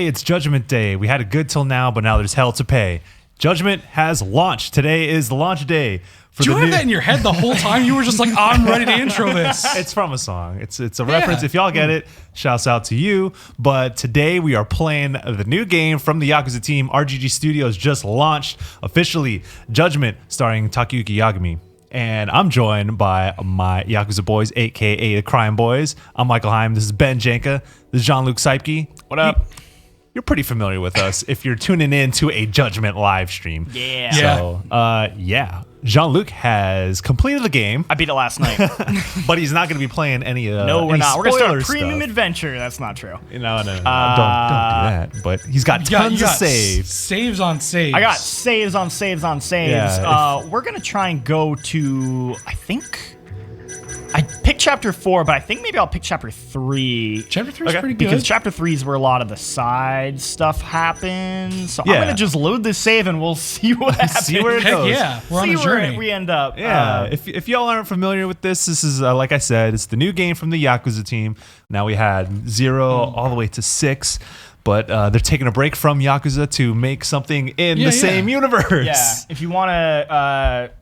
it's Judgment Day. We had it good till now, but now there's hell to pay. Judgment has launched. Today is the launch day. Did you have that in your head the whole time? You were just like, I'm ready to intro this. It's from a song. It's a reference. If y'all get it, shouts out to you. But today we are playing the new game from the Yakuza team. RGG Studios just launched officially Judgment, starring Takayuki Yagami. And I'm joined by my Yakuza boys, a.k.a. the Crime Boys. I'm Michael Heim. This is Ben Janka. This is Jean-Luc Seipke. What up? You're pretty familiar with us if you're tuning in to a Judgment live stream. Yeah. So, Jean-Luc has completed the game. I beat it last night. But he's not going to be playing any No, we're not. We're going to start a premium stuff. Adventure. That's not true. No. Don't do that. But he's got tons of saves. Saves on saves. I got saves on saves on saves. Yeah, we're going to try and go to, I picked Chapter 4, but I think maybe I'll pick Chapter 3. Chapter 3 is pretty good. Because Chapter 3 is where a lot of the side stuff happens. So I'm Yeah. going to just load this save and we'll see what happens. See where it Heck goes. yeah, we're on See a journey. where we end up. Yeah, if y'all aren't familiar with this is, like I said, it's the new game from the Yakuza team. Now we had 0 all the way to 6. But they're taking a break from Yakuza to make something in the same universe. Yeah, if you want to,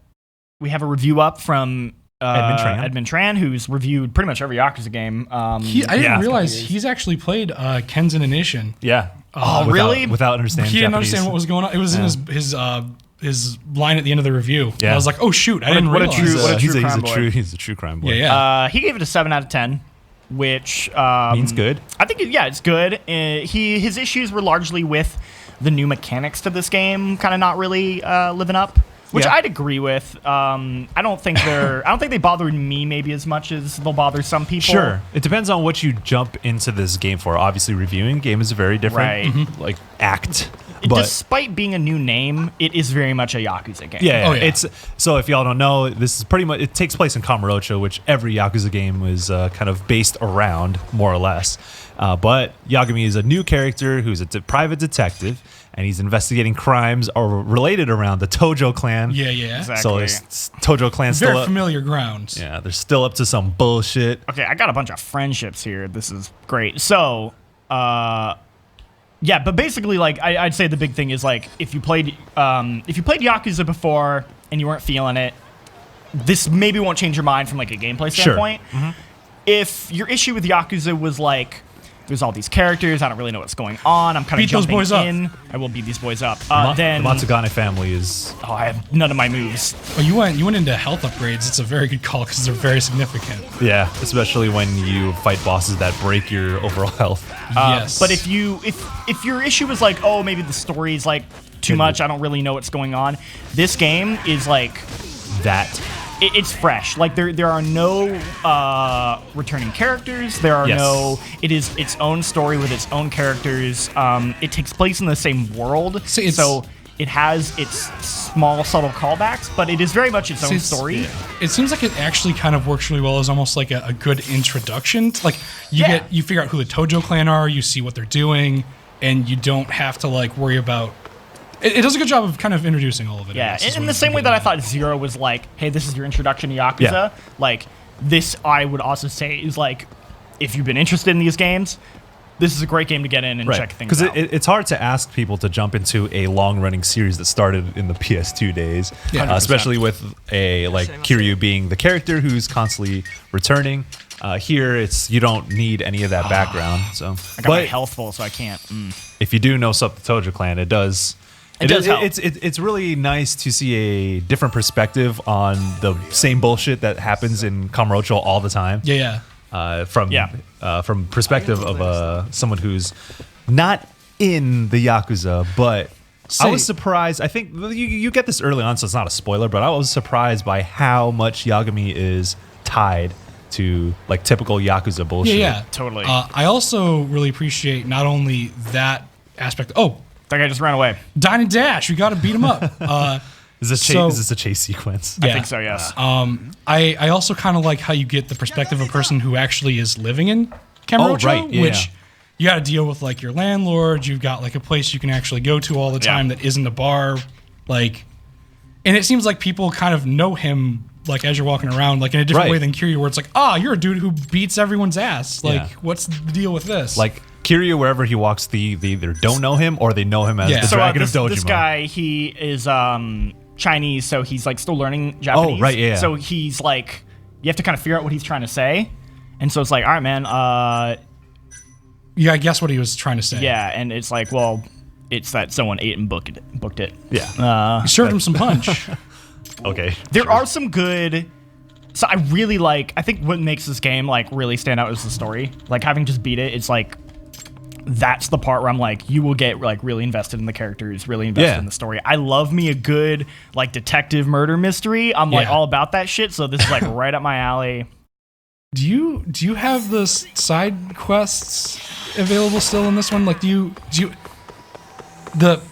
we have a review up from Edmund Tran, who's reviewed pretty much every Yakuza game. I didn't realize he's actually played Kenzen and Ishin. Yeah. Really? Without understanding He didn't Japanese. understand what was going on. It was in his line at the end of the review. Yeah. And I was like, oh shoot, I didn't realize. He's a true crime boy. Yeah. He gave it a 7 out of 10, which Means good. I think it's good. His issues were largely with the new mechanics to this game, kind of not really living up. Which I'd agree with. I don't think they bothered me maybe as much as they'll bother some people. Sure. It depends on what you jump into this game for. Obviously, reviewing game is a very different act. But despite being a new name, it is very much a Yakuza game. yeah, Oh, yeah. it's so if y'all don't know, this is pretty much it takes place in Kamurocho, which every Yakuza game is kind of based around, more or less. But Yagami is a new character who's a private detective, and he's investigating crimes related around the Tojo clan. Yeah. Exactly. So it's Tojo clan Very still up. familiar grounds. Yeah, they're still up to some bullshit. Okay, I got a bunch of friendships here. This is great. So, but basically, like, I'd say the big thing is, like, if you played Yakuza before and you weren't feeling it, this maybe won't change your mind from, like, a gameplay standpoint. Sure. Mm-hmm. If your issue with Yakuza was, like, there's all these characters, I don't really know what's going on, I'm kind of jumping in, I will beat these boys up. Then the Matsugane family is... I have none of my moves. Oh, you went into health upgrades. It's a very good call because they're very significant. Yeah, especially when you fight bosses that break your overall health. Yes. But if your issue is like, oh, maybe the story's like too much, I don't really know what's going on, this game is like That... It's fresh. Like there are no returning characters. There are no. It is its own story with its own characters. It takes place in the same world, so it has its small, subtle callbacks, but it is very much its own story. Yeah. It seems like it actually kind of works really well as almost like a good introduction. Like you figure out who the Tojo clan are, you see what they're doing, and you don't have to like worry about. It does a good job of kind of introducing all of it. Yeah, in the same way that I thought 0 was like, hey, this is your introduction to Yakuza. Like, this I would also say is like, if you've been interested in these games, this is a great game to get in and check things out. Because it's hard to ask people to jump into a long-running series that started in the PS2 days, especially with a like Kiryu being the character who's constantly returning. Here, you don't need any of that background. So I got my health full, so I can't. If you do know the Tojo clan, it does. It does help. It's really nice to see a different perspective on the same bullshit that happens in Kamurocho all the time. From perspective of someone who's not in the Yakuza, but I was surprised. I think you get this early on, so it's not a spoiler, but I was surprised by how much Yagami is tied to like typical Yakuza bullshit. Yeah, totally. I also really appreciate not only that aspect. Oh, that guy just ran away. Dine and dash. We got to beat him up. Is this a chase sequence? Yeah. I think so, yes. I also kind of like how you get the perspective of a person who actually is living in Kamurocho, which you got to deal with like your landlord. You've got like a place you can actually go to all the time that isn't a bar. Like, and it seems like people kind of know him like as you're walking around, like in a different way than Kiryu, where it's like, you're a dude who beats everyone's ass. Like, what's the deal with this? Like Kiryu, wherever he walks, they either don't know him or they know him as the Dragon of Dojima. This guy, he is Chinese, so he's like still learning Japanese. Oh, right, yeah. So he's like, you have to kind of figure out what he's trying to say, and so it's like, all right, man. Yeah, I guess what he was trying to say. Yeah, and it's like, well, it's that someone ate and booked it. Yeah. You served him some punch. Okay. There are some good. So I really like. I think what makes this game like really stand out is the story. Like having just beat it, it's like that's the part where I'm like, you will get like really invested in the characters, really invested in the story. I love me a good like detective murder mystery. I'm like all about that shit. So this is like right up my alley. Do you have the side quests available still in this one? Like, do you the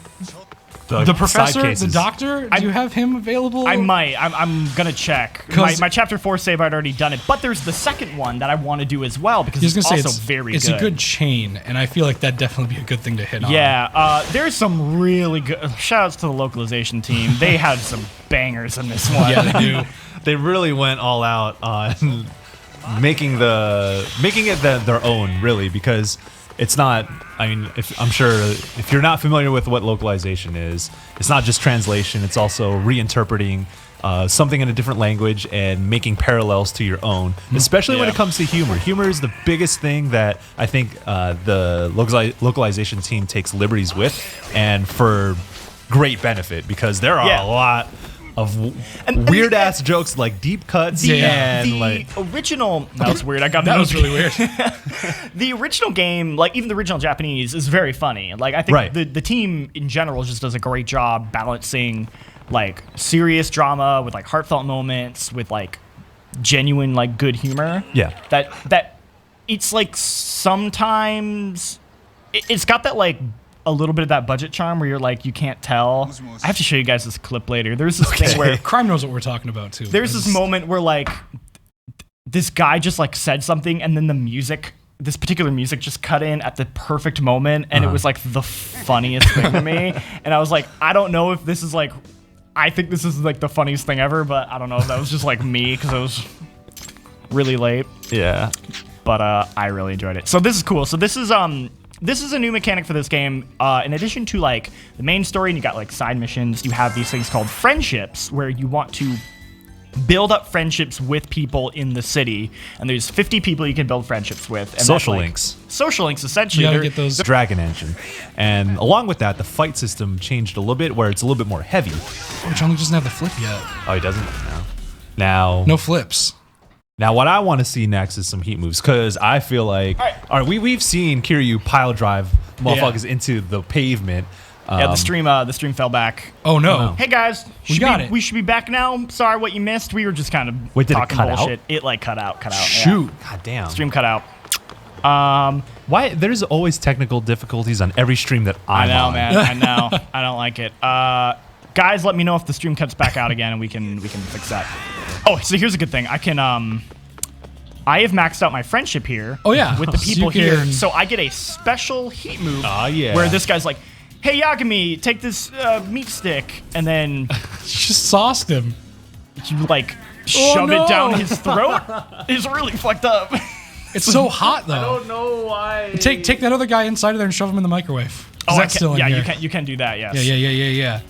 professor, the doctor? Do you have him available? I might. I'm gonna check. My chapter 4 save, I'd already done it, but there's the second one that I want to do as well because it's also very good. It's a good chain, and I feel like that'd definitely be a good thing to hit on. Yeah, there's some really good. Shout outs to the localization team. They had some bangers in this one. Yeah, they do. They really went all out on making it their own, really, because it's not. I mean, I'm sure if you're not familiar with what localization is, it's not just translation. It's also reinterpreting something in a different language and making parallels to your own, especially when it comes to humor. Humor is the biggest thing that I think the localization team takes liberties with, and for great benefit, because there are a lot of weird ass jokes, like deep cuts. The original. That was weird. That was really weird. The original game, like even the original Japanese, is very funny. Like I think the team in general just does a great job balancing like serious drama with like heartfelt moments with like genuine like good humor. Yeah. That it's like sometimes it's got that like a little bit of that budget charm where you're like, you can't tell. I have to show you guys this clip later. There's this thing where Crime knows what we're talking about too. There's this moment where like this guy just like said something, and then this particular music just cut in at the perfect moment, and it was like the funniest thing to me. And I was like, I don't know if this is like, I think this is like the funniest thing ever, but I don't know if that was just like me because it was really late. Yeah. But I really enjoyed it. So this is cool. So this is a new mechanic for this game. In addition to like the main story, and you got like side missions, you have these things called friendships, where you want to build up friendships with people in the city. And there's 50 people you can build friendships with. And social links. Social links, essentially. You gotta get those. Dragon engine. And along with that, the fight system changed a little bit, where it's a little bit more heavy. Oh, Johnny doesn't have the flip yet. Oh, he doesn't? No. No flips. Now, what I want to see next is some heat moves, because I feel like we've seen Kiryu pile drive motherfuckers into the pavement. The stream fell back. Oh no! Hey guys, we should be back now. Sorry what you missed. We were just kind of talking bullshit. It like cut out. Shoot! Yeah. God damn. Stream cut out. Why? There's always technical difficulties on every stream that I'm on. Man. I know. I don't like it. Guys, let me know if the stream cuts back out again, and we can fix that. Oh, so here's a good thing. I can I have maxed out my friendship here. Oh yeah, with the people here, so I get a special heat move. Oh yeah. Where this guy's like, "Hey Yagami, take this meat stick," and then you just sauced him. You like shove it down his throat. It's really fucked up. It's so hot though. I don't know why. Take that other guy inside of there and shove him in the microwave. Oh, that's still in here. You can do that. Yes. Yeah.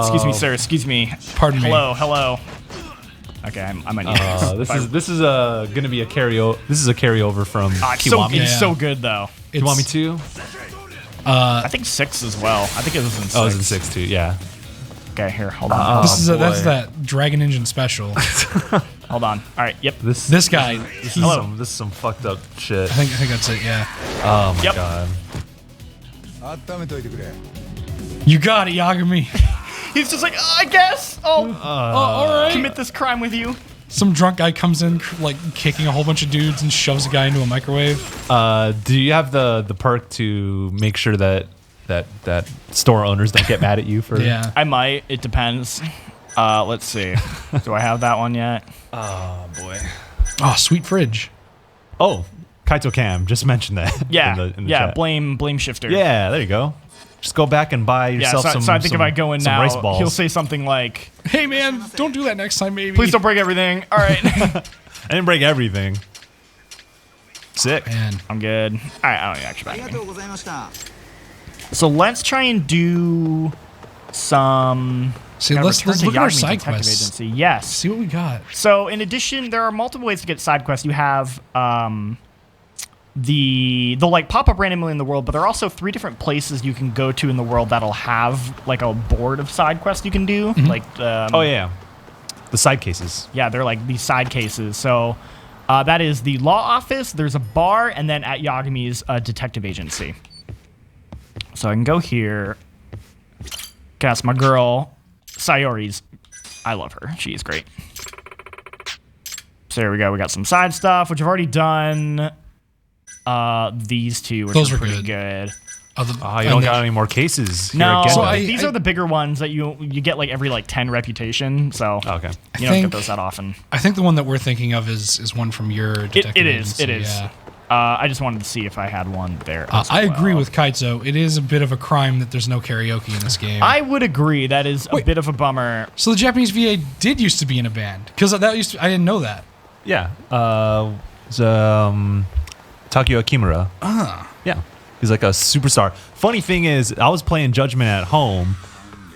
Excuse me, sir. Excuse me. Pardon me. Hello. Okay, I might need this is gonna be a carryover. This is a carryover from Kiwami. It's so good though. Kiwami 2? I think 6 as well. I think it was in 6. Oh, it was in 6 too. Yeah. Okay, here, hold on. That's that Dragon Engine special. Hold on. All right. Yep. This guy. This is some fucked up shit. I think that's it. Yeah. Oh my god. You got it, Yagami. He's just like, I guess. All right. Commit this crime with you. Some drunk guy comes in, like kicking a whole bunch of dudes, and shoves a guy into a microwave. Do you have the perk to make sure that store owners don't get mad at you for? Yeah, I might. It depends. Let's see. Do I have that one yet? Oh boy. Oh, sweet fridge. Oh, Kaito Cam just mentioned that. Yeah. in the chat. Blame shifter. Yeah, there you go. Just go back and buy yourself some. So I think if I go in now, rice balls. He'll say something like, "Hey man, don't do that next time, maybe. Please don't break everything." All right. I didn't break everything. Sick. Man. I'm good. All right, I don't need extra backing. So let's try and do some. See, let's look at our side quests. Agency. Yes. See what we got. So in addition, there are multiple ways to get side quests. You have they'll like pop up randomly in the world, but there are also 3 different places you can go to in the world that'll have like a board of side quests you can do. Like the side cases. Yeah, they're like these side cases. So that is the law office. There's a bar, and then at Yagami's detective agency. So I can go here. Guess my girl Sayori's. I love her. She is great. So there we go. We got some side stuff, which I've already done. These 2, which are pretty good. You don't got any more cases. No, so these are the bigger ones that you get like every like 10 reputation. So you don't get those that often. I think the one that we're thinking of is one from your detective agency. It is. Yeah. I just wanted to see if I had one there. I agree with Kaito. It is a bit of a crime that there's no karaoke in this game. I would agree. That is a bit of a bummer. So the Japanese VA did used to be in a band because I didn't know that. Yeah. Takio Akimura. Yeah. He's like a superstar. Funny thing is, I was playing Judgment at home,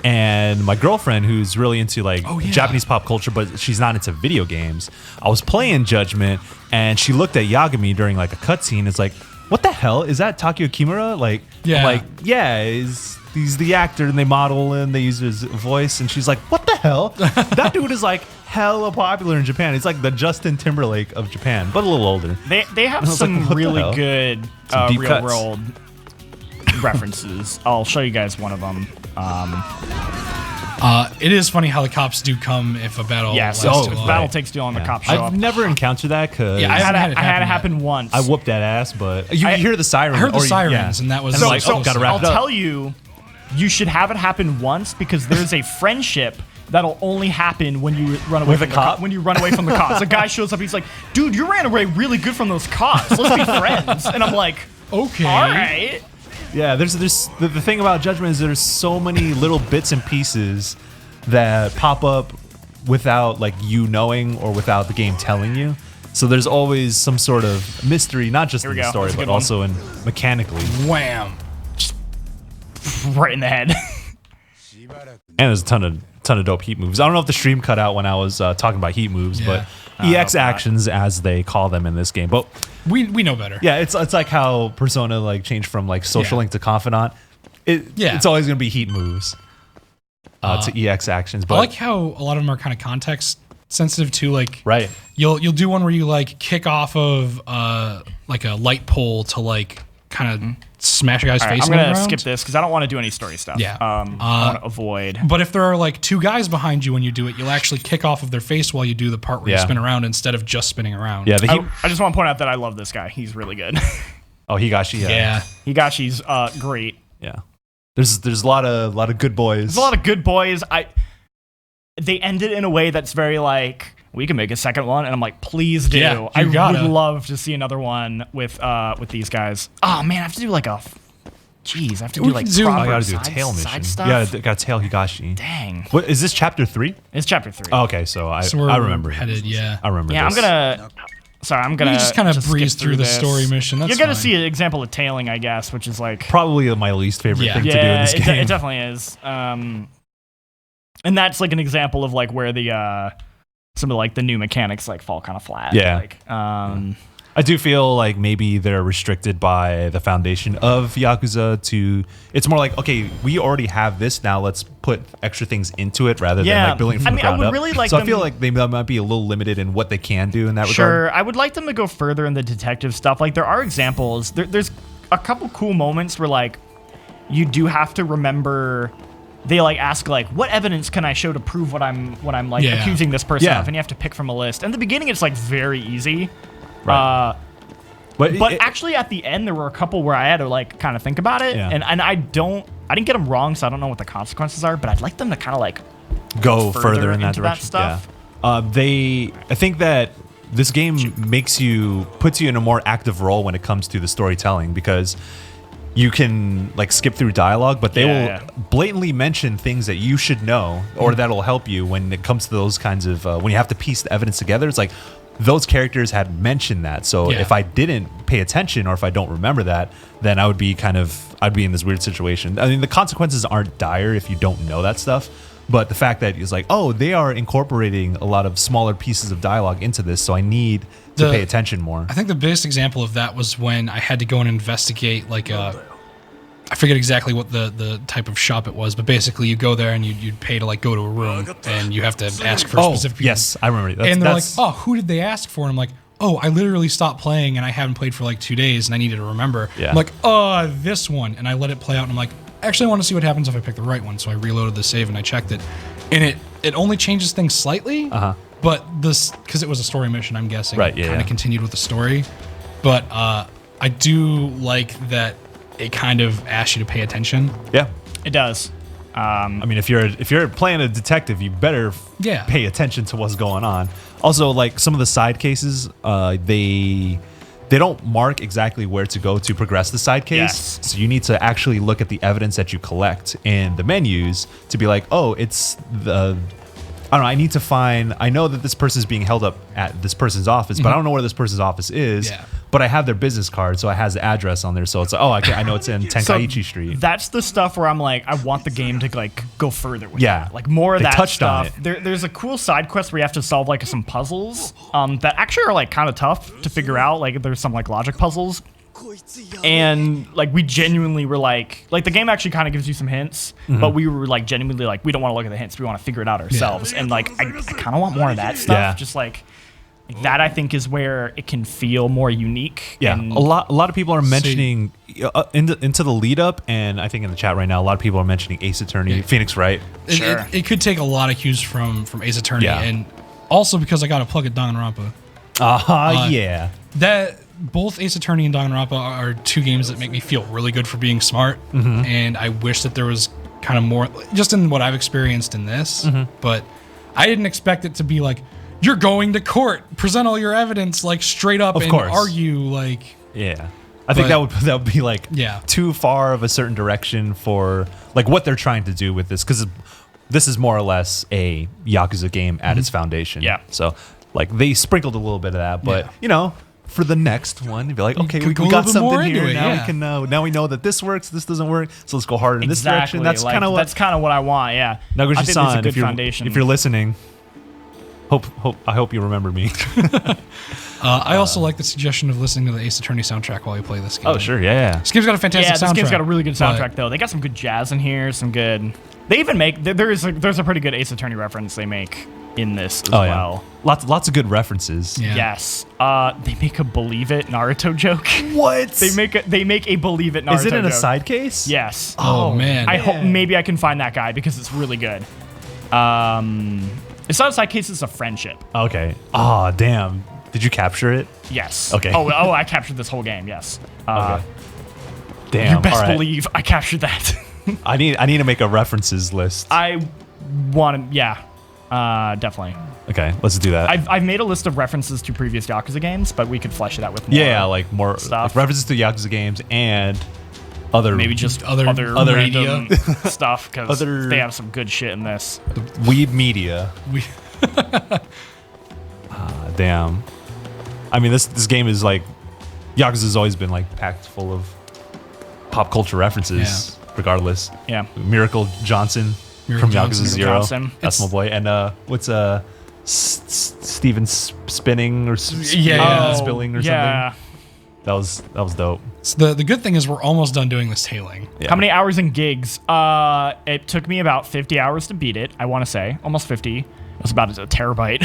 and my girlfriend, who's really into like Japanese pop culture, but she's not into video games, I was playing Judgment, and she looked at Yagami during like a cutscene. It's like, what the hell? Is that Takio Kimura? Like, I'm like, yeah, he's the actor, and they model him, they use his voice, and she's like, what the hell? That dude is like hella popular in Japan. He's like the Justin Timberlake of Japan, but a little older. They have some like, really good real cuts. world references. I'll show you guys one of them. It is funny how the cops do come if a battle lasts too long. If battle takes too long, the cops show up. I've never encountered that because I had it happen once. I whooped that ass, but you hear the sirens. I heard the sirens, and that was like, gotta wrap I'll it up. tell you, you should have it happen once because there's a friendship that'll only happen when you run away from the cop. When you run away from the cops, a guy shows up. He's like, "Dude, you ran away really good from those cops. Let's be friends." And I'm like, "Okay, all right." Yeah, there's the thing about Judgment is there's so many little bits and pieces that pop up without like you knowing or without the game telling you. So there's always some sort of mystery, not just in the story, but also in mechanically. Wham! Just right in the head. And there's a ton of dope heat moves. I don't know if the stream cut out when I was talking about heat moves, but EX actions as they call them in this game. But we know better. Yeah, it's like how Persona like changed from like social link to confidant. It's always gonna be heat moves to EX actions. But I like how a lot of them are kind of context sensitive too. Like right, you'll do one where you like kick off of like a light pole to like kind of smash a guy's face. I'm gonna skip this because I don't want to do any story stuff. Yeah, I want to avoid. But if there are like 2 guys behind you when you do it, you'll actually kick off of their face while you do the part where you spin around instead of just spinning around. Yeah, I just want to point out that I love this guy. He's really good. Oh, Higashi. Yeah, Higashi's great. Yeah, there's a lot of good boys. There's a lot of good boys. They end it in a way that's very like, we can make a second one, and I'm like, please do. Yeah, I would love to see another one with these guys. Oh man, I have to do like I have to do like proper I gotta do a tail mission. Stuff. Yeah, gotta tail Higashi. Dang. What is this chapter 3? It's chapter 3. Oh, okay, so I remember. Headed, I remember. Yeah, this. I'm gonna just kind of breeze through the story mission. That's You're gonna fine. see an example of tailing, I guess, which is like probably my least favorite thing to do in this game. It definitely is. And that's like an example of like where the some of like the new mechanics like fall kind of flat. Yeah. Like, I do feel like maybe they're restricted by the foundation of Yakuza to. It's more like, okay, we already have this now. Let's put extra things into it rather than like building from the ground up. Really like so I feel like they might be a little limited in what they can do in that regard. Sure, I would like them to go further in the detective stuff. Like there are examples. There's a couple cool moments where like you do have to remember. They like ask like, what evidence can I show to prove what I'm like accusing this person of, and you have to pick from a list. In the beginning, it's like very easy. Right. But actually, at the end, there were a couple where I had to like kind of think about it, and I didn't get them wrong, so I don't know what the consequences are. But I'd like them to kind of like go further in that direction. Stuff. Yeah. I think that this game puts you in a more active role when it comes to the storytelling because you can like skip through dialogue, but they will blatantly mention things that you should know or that'll help you when it comes to those kinds of when you have to piece the evidence together. It's like, those characters had mentioned that. So if I didn't pay attention or if I don't remember that, then I'd be in this weird situation. I mean, the consequences aren't dire if you don't know that stuff. But the fact that it's like, oh, they are incorporating a lot of smaller pieces of dialogue into this, so I need to pay attention more. I think the biggest example of that was when I had to go and investigate, like, I forget exactly what the type of shop it was, but basically you go there and you'd pay to, like, go to a room, and you have to ask for specific people. Yes, I remember. And they're like, oh, who did they ask for? And I'm like, oh, I literally stopped playing, and I haven't played for, like, 2 days, and I needed to remember. Yeah. I'm like, this one. And I let it play out, and I'm like, actually, I want to see what happens if I pick the right one. So I reloaded the save and I checked it, and it only changes things slightly. But this, because it was a story mission, I'm guessing, kind of continued with the story. But I do like that it kind of asks you to pay attention. Yeah, it does. I mean, if you're playing a detective, you better pay attention to what's going on. Also, like some of the side cases, they don't mark exactly where to go to progress the side case. Yes. So you need to actually look at the evidence that you collect in the menus to be like, oh, it's I don't know, I need to find, I know that this person is being held up at this person's office, but I don't know where this person's office is. Yeah. But I have their business card, so it has the address on there. So it's like, oh, I know it's in Tenkaichi Street. That's the stuff where I'm like, I want the game to like go further with that. Like more of that stuff. There's a cool side quest where you have to solve like some puzzles that actually are like kind of tough to figure out. Like there's some like logic puzzles. And like we genuinely were like the game actually kind of gives you some hints, but we were like genuinely like, we don't want to look at the hints, we want to figure it out ourselves. And like I kind of want more of that stuff. Just like that, I think is where it can feel more unique. And a lot of people are mentioning into the lead up, and I think in the chat right now a lot of people are mentioning Ace Attorney, Phoenix Wright. It could take a lot of cues from Ace Attorney, and also because I got to plug at Danganronpa. That both Ace Attorney and Danganronpa are two games that make me feel really good for being smart, and I wish that there was kind of more, just in what I've experienced in this, but I didn't expect it to be like, you're going to court, present all your evidence like straight up and argue like. I think that would be like too far of a certain direction for like what they're trying to do with this, because this is more or less a Yakuza game at its foundation. So like they sprinkled a little bit of that, but you know, for the next one, you'd be like, okay, we got something here. Now we can now we know that this works, this doesn't work, so let's go harder in this direction. That's like, kind of what I want. Nagoshi-san, if you're listening, I hope you remember me. I also like the suggestion of listening to the Ace Attorney soundtrack while you play this game. Oh sure, yeah. This game's got a fantastic soundtrack. This game's got a really good soundtrack though. They got some good jazz in here, some good. They even make there's a pretty good Ace Attorney reference they make in this as well. Lots of good references. Yes. They make a Believe It Naruto joke. What? They make a Believe It Naruto joke. Is it in a side case? Yes. Oh man. I hope maybe I can find that guy because it's really good. It's not a side case, it's a friendship. Okay. Oh, damn. Did you capture it? Yes. Okay. Oh, I captured this whole game, yes. Okay. Damn. You best believe I captured that. I need to make a references list. I want to, definitely. Okay, let's do that. I've made a list of references to previous Yakuza games, but we could flesh it out with more. Yeah, like more stuff. Like references to Yakuza games and other, maybe just other media stuff, because they have some good shit in this. Weeb media. Damn. I mean, this game is like, Yakuza's always been like packed full of pop culture references, regardless. Yeah. Miracle Johnson from Yakuza 0. That's my boy. And what's Steven Spinning or Spilling or something? That was dope. So the good thing is we're almost done doing this tailing. How many hours in gigs? It took me about 50 hours to beat it, I want to say. Almost 50. It was about a terabyte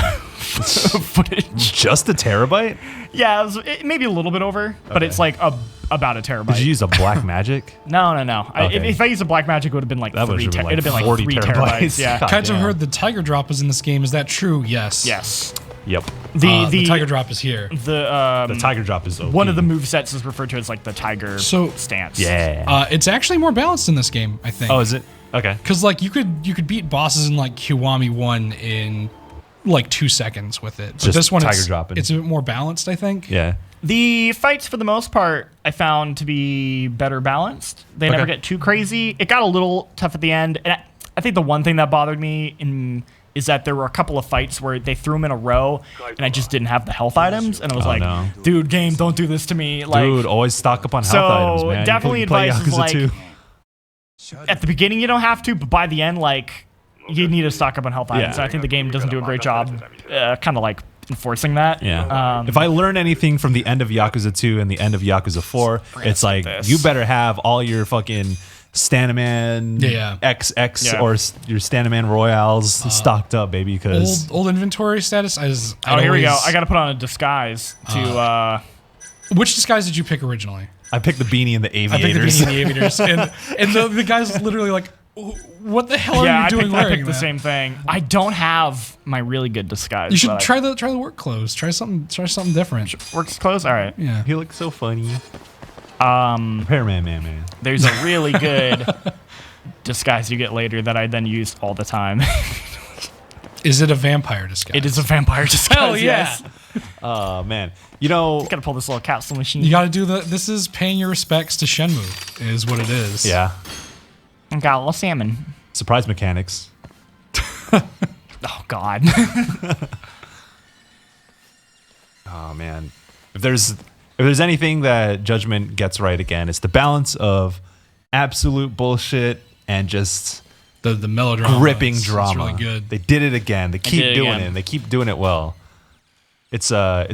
of footage. Just a terabyte? Yeah, it was maybe a little bit over, but it's like about a terabyte. Did you use a black magic? No. Okay. If I used a black magic, it would have been like that 3 it'd have been like 3 terabytes. Yeah. Kaito heard the Tiger Drop is in this game. Is that true? Yes. Yes. Yep. The Tiger Drop is here. The Tiger Drop is OP. One of the movesets is referred to as like the Tiger stance. Yeah. It's actually more balanced in this game, I think. Oh, is it? Okay. Because like you could beat bosses in like Kiwami 1 in like 2 seconds with it. But just this one Tiger dropping. It's a bit more balanced, I think. Yeah. The fights, for the most part, I found to be better balanced. They never get too crazy. It got a little tough at the end, and I think the one thing that bothered me in is that there were a couple of fights where they threw them in a row, and I just didn't have the health items, and I was dude, game, don't do this to me. Like, dude, always stock up on health items, man. Definitely advice is like, at the beginning you don't have to, but by the end, like, you need to stock up on health items. And I think the game doesn't do a great job, kind of like enforcing that. Yeah. If I learn anything from the end of Yakuza 2 and the end of Yakuza 4, it's like you better have all your fucking Stanaman XX or your Stanaman Royales stocked up, baby. Because old inventory status. Here we go. I got to put on a disguise to. Which disguise did you pick originally? I picked the beanie and the aviators. I picked the beanie and the aviators, and the guy's literally like, "What the hell are you doing wearing?" I picked the same thing. I don't have my really good disguise. You should try the work clothes. Try something different. Works clothes. All right. Yeah. He looks so funny. Repairman, man. There's a really good disguise you get later that I then use all the time. Is it a vampire disguise? It is a vampire disguise. Hell yeah. Yes. Oh man, you gotta pull this little capsule machine. You gotta do this is paying your respects to Shenmue, is what it is. Yeah. And got a little salmon. Surprise mechanics. Oh God. Oh man, if there's anything that Judgment gets right again, it's the balance of absolute bullshit and just the melodrama, gripping drama. It's really good. They did it again. They keep doing it. And they keep doing it well. It's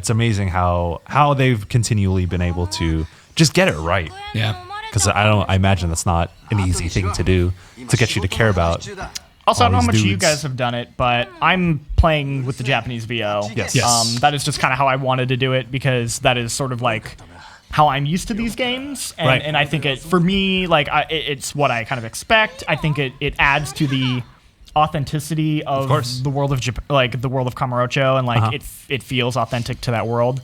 amazing how they've continually been able to just get it right. Yeah. Because I imagine that's not an easy thing to do to get you to care about. Also, I don't know how much you guys have done it, but I'm playing with the Japanese VO. Yes. That is just kind of how I wanted to do it because that is sort of like how I'm used to these games, and I think for me, like it's what I kind of expect. I think it adds to the authenticity of the world of Japan, like the world of Kamurocho, and like it feels authentic to that world.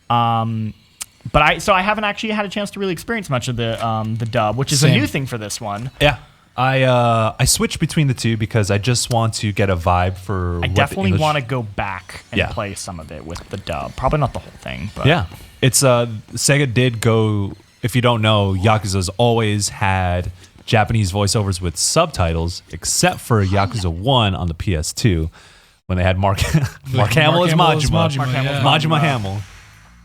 But I haven't actually had a chance to really experience much of the dub, which is a new thing for this one. Yeah. I switched between the two because I just want to get a vibe for. I definitely want to go back and play some of it with the dub. Probably not the whole thing, but yeah, it's Sega did go. If you don't know, Yakuza's always had Japanese voiceovers with subtitles, except for Yakuza 1 on the PS2 when they had Mark Hamill as Majima Hamill,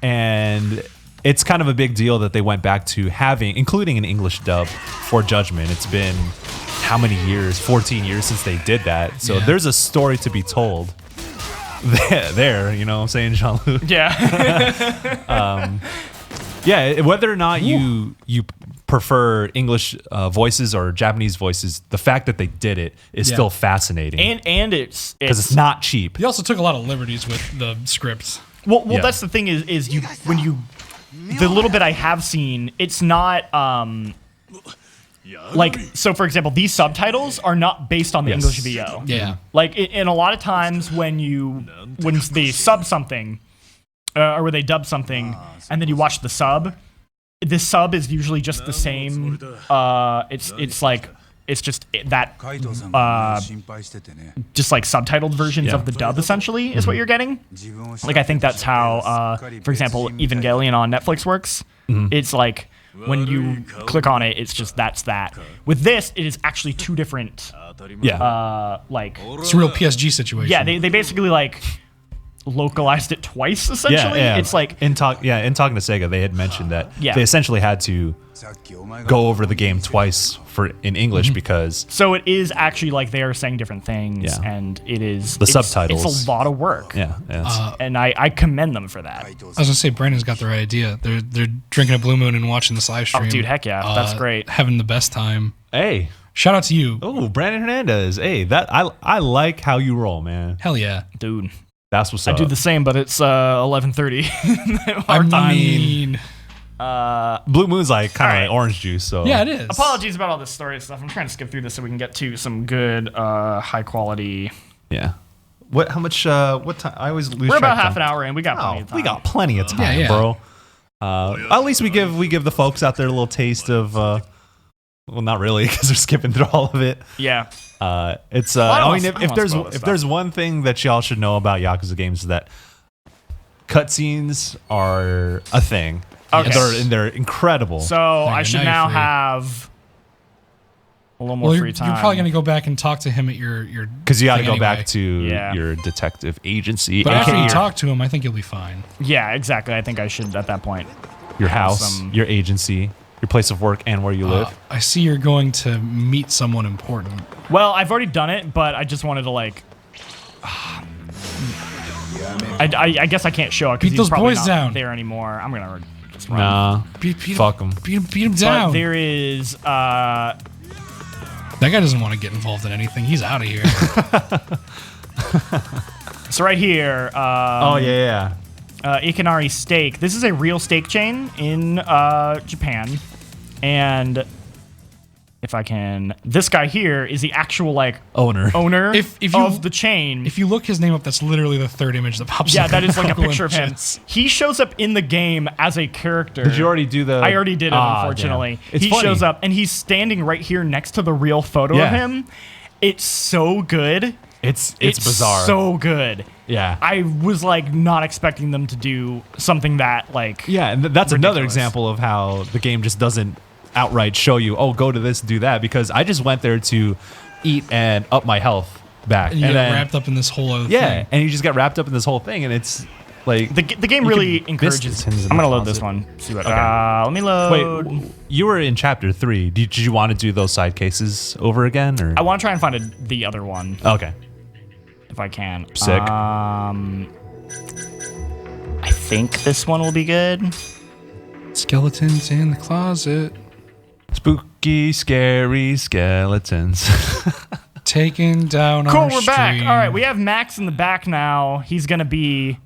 and it's kind of a big deal that they went back to including an English dub for Judgment. It's been how many years? 14 years since they did that. So there's a story to be told there, you know what I'm saying, Jean-Luc? Yeah. Yeah, whether or not you prefer English voices or Japanese voices, the fact that they did it is still fascinating. And it's because it's not cheap. They also took a lot of liberties with the scripts. Well, that's the thing is the little bit I have seen, it's not like, so for example, these subtitles are not based on the English VO. Yeah. Like in a lot of times when they sub something or when they dub something and then you watch the sub is usually just the same. It's like it's just that just like subtitled versions of the dub essentially is what you're getting. Like I think that's how for example Evangelion on Netflix works. It's like when you click on it, it's just that's that. With this, it is actually two different like it's a real PSG situation. Yeah, they basically like localized it twice essentially. It's like in talking to Sega, they had mentioned that they essentially had to go over the game twice in English because so it is actually like they are saying different things and it's subtitles. It's a lot of work. And I commend them for that. I was gonna say Brandon's got the right idea. They're drinking a Blue Moon and watching this live stream. Oh dude, heck yeah, that's great. Having the best time. Hey, shout out to you. Oh, Brandon Hernandez. Hey, that I like how you roll, man. Hell yeah, dude. That's what's up. I do the same, but it's 11:30. I mean, Blue Moon's like kind of like orange juice. So yeah, it is. Apologies about all this story stuff. I'm trying to skip through this so we can get to some good, high quality. Yeah. What? How much? What time? I always lose. We're about half an hour in. We got plenty of time. We got plenty of time, bro. At least we give the folks out there a little taste of. Well, not really, because they're skipping through all of it. Yeah. It's. I mean, if there's one thing that y'all should know about Yakuza games is that cutscenes are a thing. Okay. They're incredible. So I should now have a little more free time. You're probably gonna go back and talk to him at your because you got to go back to your detective agency. But after you talk to him, I think you'll be fine. Yeah, exactly. I think I should at that point. Your house, your agency, your place of work, and where you live. I see you're going to meet someone important. Well, I've already done it, but I just wanted to like. I guess I can't show it because he's probably not there anymore. I'm gonna just run. Nah, fuck him. Beat him down. But there is. That guy doesn't want to get involved in anything. He's out of here. So right here. Ikanari Steak. This is a real steak chain in Japan, and if I can, this guy here is the actual like owner of the chain. If you look his name up, that's literally the third image that pops up. Yeah, that is like a picture of him. He shows up in the game as a character. Did you already do the? I already did it, unfortunately. He shows up and he's standing right here next to the real photo of him. It's so good. It's bizarre. So good. Yeah. I was like not expecting them to do something that like. Yeah, and that's another example of how the game just doesn't outright show you, oh, go to this, do that, because I just went there to eat and up my health back. And you got wrapped up in this whole other thing. Yeah, and you just got wrapped up in this whole thing, and it's like the game really encourages. I'm gonna load this one. See what? Let me load. Wait, you were in chapter 3. Did you want to do those side cases over again, or? I want to try and find the other one. Okay. If I can. Sick. I think this one will be good. Skeletons in the closet. Spooky, scary skeletons. Taking down cool, our we're stream. back. All right, we have Max in the back now. He's going to be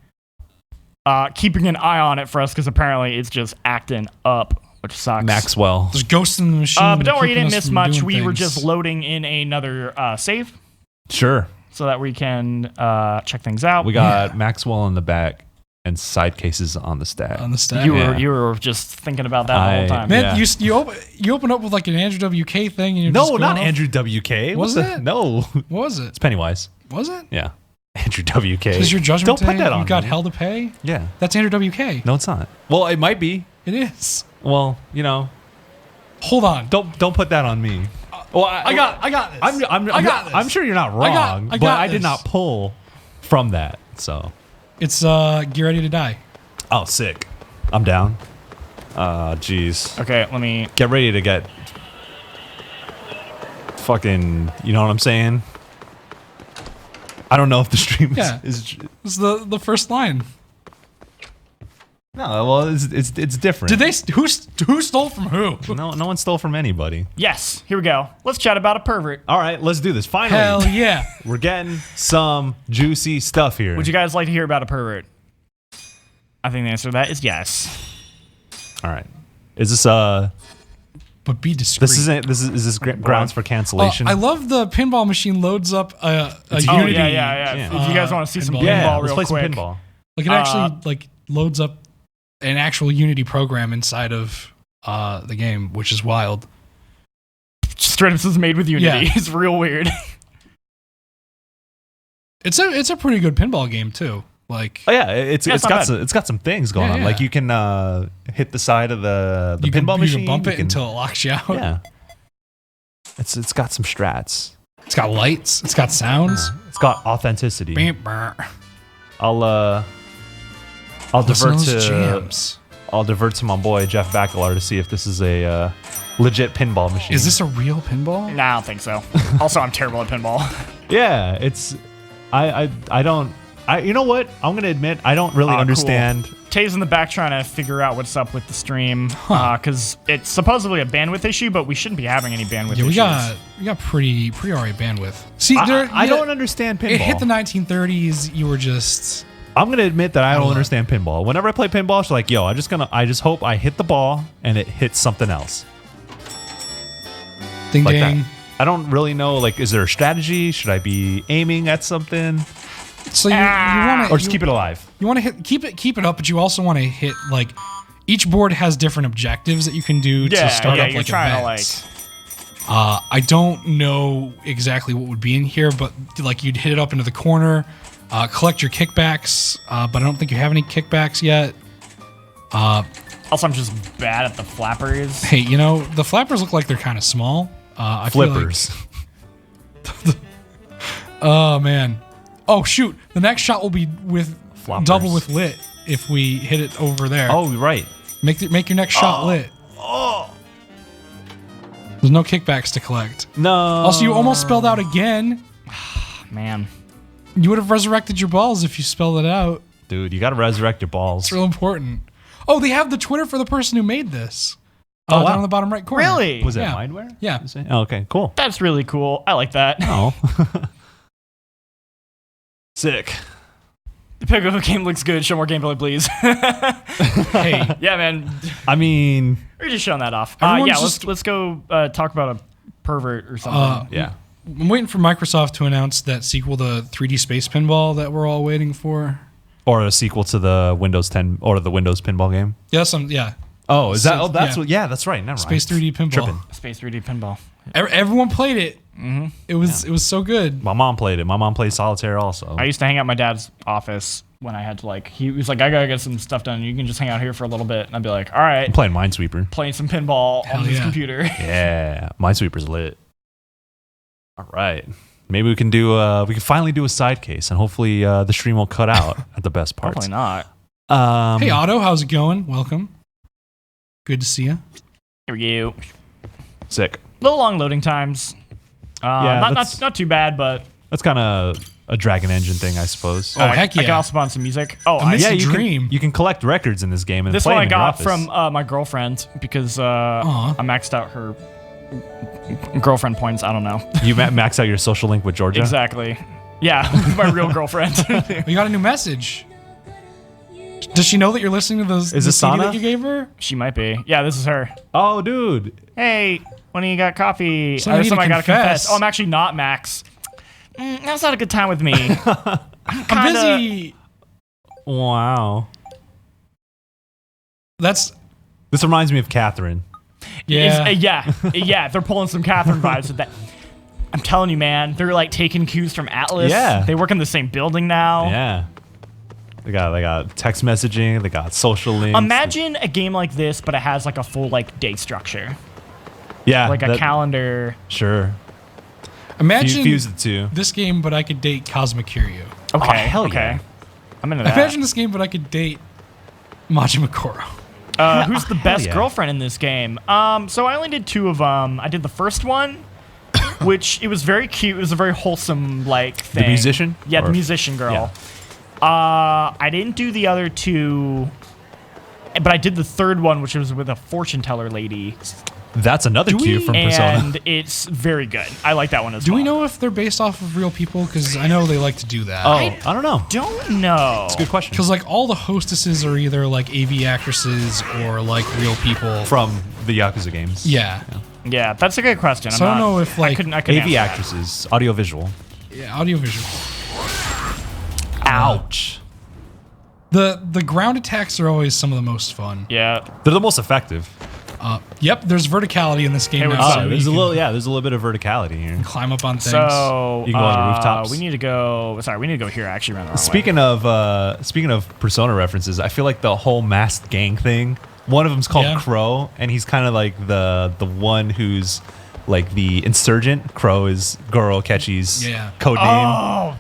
keeping an eye on it for us because apparently it's just acting up, which sucks. Maxwell. There's ghosts in the machine. But don't worry, you didn't miss much. We were things. just loading in another save. Sure. So that we can check things out. We got Maxwell in the back and side cases on the stack. You were just thinking about that the whole time. Man, you open up with like an Andrew WK thing and you're just not Andrew WK. Was it? No. What was it? It's Pennywise. Was it? Yeah. Andrew WK. Is your judgment Don't put that on. You got hell to pay? Yeah. That's Andrew WK. No, it's not. Well, it might be. It is. Well, Hold on. Don't put that on me. Well, I got this. I'm sure you're not wrong, but I did not pull from that. So it's get ready to die. Oh, sick. I'm down. Jeez. Okay, let me get ready to get fucking. You know what I'm saying? I don't know if the stream is. It's the first line. No, well, it's different. Did they? Who stole from who? No one stole from anybody. Yes, here we go. Let's chat about a pervert. All right, let's do this. Finally. Hell yeah. We're getting some juicy stuff here. Would you guys like to hear about a pervert? I think the answer to that is yes. All right. Is this But be discreet. Is this grounds for cancellation? I love the pinball machine loads up a Unity. Yeah. If you guys want to see some pinball real quick. Some pinball. Like it actually loads up an actual Unity program inside of the game, which is wild. Straight up is made with Unity. It's real weird. It's a pretty good pinball game too. Like it's got some things going on. Yeah. Like you can hit the side of the pinball machine. You can bump it until it locks you out. Yeah. It's got some strats. It's got lights. It's got sounds. It's got authenticity. I'll divert to my boy Jeff Bakalar to see if this is a legit pinball machine. Is this a real pinball? Nah, I don't think so. Also, I'm terrible at pinball. Yeah, it's you know what? I'm gonna admit I don't really understand. Cool. Tay's in the back trying to figure out what's up with the stream because it's supposedly a bandwidth issue, but we shouldn't be having any bandwidth issues. We got pretty alright bandwidth. See, I don't understand pinball. It hit the 1930s. You were just. I'm gonna admit that I don't understand pinball. Whenever I play pinball, it's like, yo, I just hope I hit the ball and it hits something else. Ding like ding. That. I don't really know. Like, is there a strategy? Should I be aiming at something? So you want to, or just keep it alive. You want to keep it up, but you also want to hit like each board has different objectives that you can do to start up like events. I don't know exactly what would be in here, but like you'd hit it up into the corner. Collect your kickbacks, but I don't think you have any kickbacks yet. Also, I'm just bad at the flappers. Hey, the flappers look like they're kind of small. I Flippers. Feel like, oh man. Oh shoot! The next shot will be with Floppers. double with lit if we hit it over there. Oh, right. Make your next shot lit. Oh. There's no kickbacks to collect. No. Also, you almost spelled out again. Man. You would have resurrected your balls if you spelled it out. Dude, you got to resurrect your balls. It's real important. Oh, they have the Twitter for the person who made this. Down on the bottom right corner. Really? Was it Yeah. Mindware? Yeah. Oh, okay, cool. That's really cool. I like that. Oh. Sick. The Pickle game looks good. Show more gameplay, please. Hey. Yeah, man. I mean, We're just showing that off. Everyone's Yeah, just- let's go talk about a pervert or something. yeah. I'm waiting for Microsoft to announce that sequel to 3D Space Pinball that we're all waiting for. Or a sequel to the Windows 10 or the Windows pinball game. Yeah. Oh, is that? Oh, that's Yeah. what. Yeah, that's right. Never Space mind. 3D Pinball. Tripping. Space 3D pinball. Everyone played it. Mm-hmm. It was so good. My mom played it. My mom played solitaire also. I used to hang out at my dad's office when I had to he was like, I gotta get some stuff done. You can just hang out here for a little bit. And I'd be like, all right, I'm playing Minesweeper. playing some pinball Hell on this yeah. computer. Yeah, Minesweeper's lit. All right. Maybe we can finally do a side case, and hopefully the stream will cut out at the best parts. Probably not. Hey Otto, how's it going? Welcome. Good to see you. Here we go. Sick. Little long loading times. Yeah, not too bad, but That's kind of a Dragon Engine thing, I suppose. Oh, heck I yeah. can also spawn some music. Oh, I miss yeah, a you dream. you can collect records in this game and this play one them I in your got office. from my girlfriend because Aw. I maxed out her girlfriend points. I don't know. You max out your social link with Georgia. Exactly. Yeah, my real girlfriend. We got a new message. Does she know that you're listening to those? Is the it CD Sana? that you gave her? She might be. Yeah, this is her. Oh, dude. Hey, when you got coffee? So I need to I gotta confess. Oh, I'm actually not Max. That's not a good time with me. I'm busy. Wow. That's This reminds me of Catherine. yeah. Yeah. They're pulling some Catherine vibes with that. I'm telling you, man. They're like taking cues from Atlas. Yeah. They work in the same building now. Yeah. They got text messaging. They got social links. Imagine a game like this, but it has like a full like day structure, Yeah. like a calendar. Sure. Imagine Fuse the two. this game, but I could date Cosmic Kiryu. Okay. Oh, hell okay. yeah. I'm into that. Imagine this game, but I could date Majima Koro. Who's the best yeah. girlfriend in this game? So I only did 2 of them. I did the first one, which it was very cute. It was a very wholesome like thing. The musician? Yeah, Or- the musician girl. Yeah. I didn't do the other 2, but I did the third one, which was with a fortune teller lady, That's another cue from Persona. and it's very good. I like that one as Do well. we know if they're based off of real people? Because I know they like to do that. Oh, I don't know. Don't know. That's a good question. Because like all the hostesses are either like AV actresses or like real people. From the Yakuza games. Yeah. Yeah, that's a good question. So I don't know if, like, I couldn't AV answer that. actresses, audiovisual. Yeah, audiovisual. Ouch. The ground attacks are always some of the most fun. Yeah. They're the most effective. Yep, there's verticality in this game Hey, now. what's so up? There's a you little, there's a little bit of verticality here. can climb up on things. So You can go on the rooftops. We need to go. Sorry, we need to go here. I actually ran the wrong way. Speaking of Persona references, I feel like the whole masked gang thing. One of them's called Yeah. Crow, and he's kind of like the one who's like the insurgent. Crow is Goro Akechi's Yeah. code name, Oh,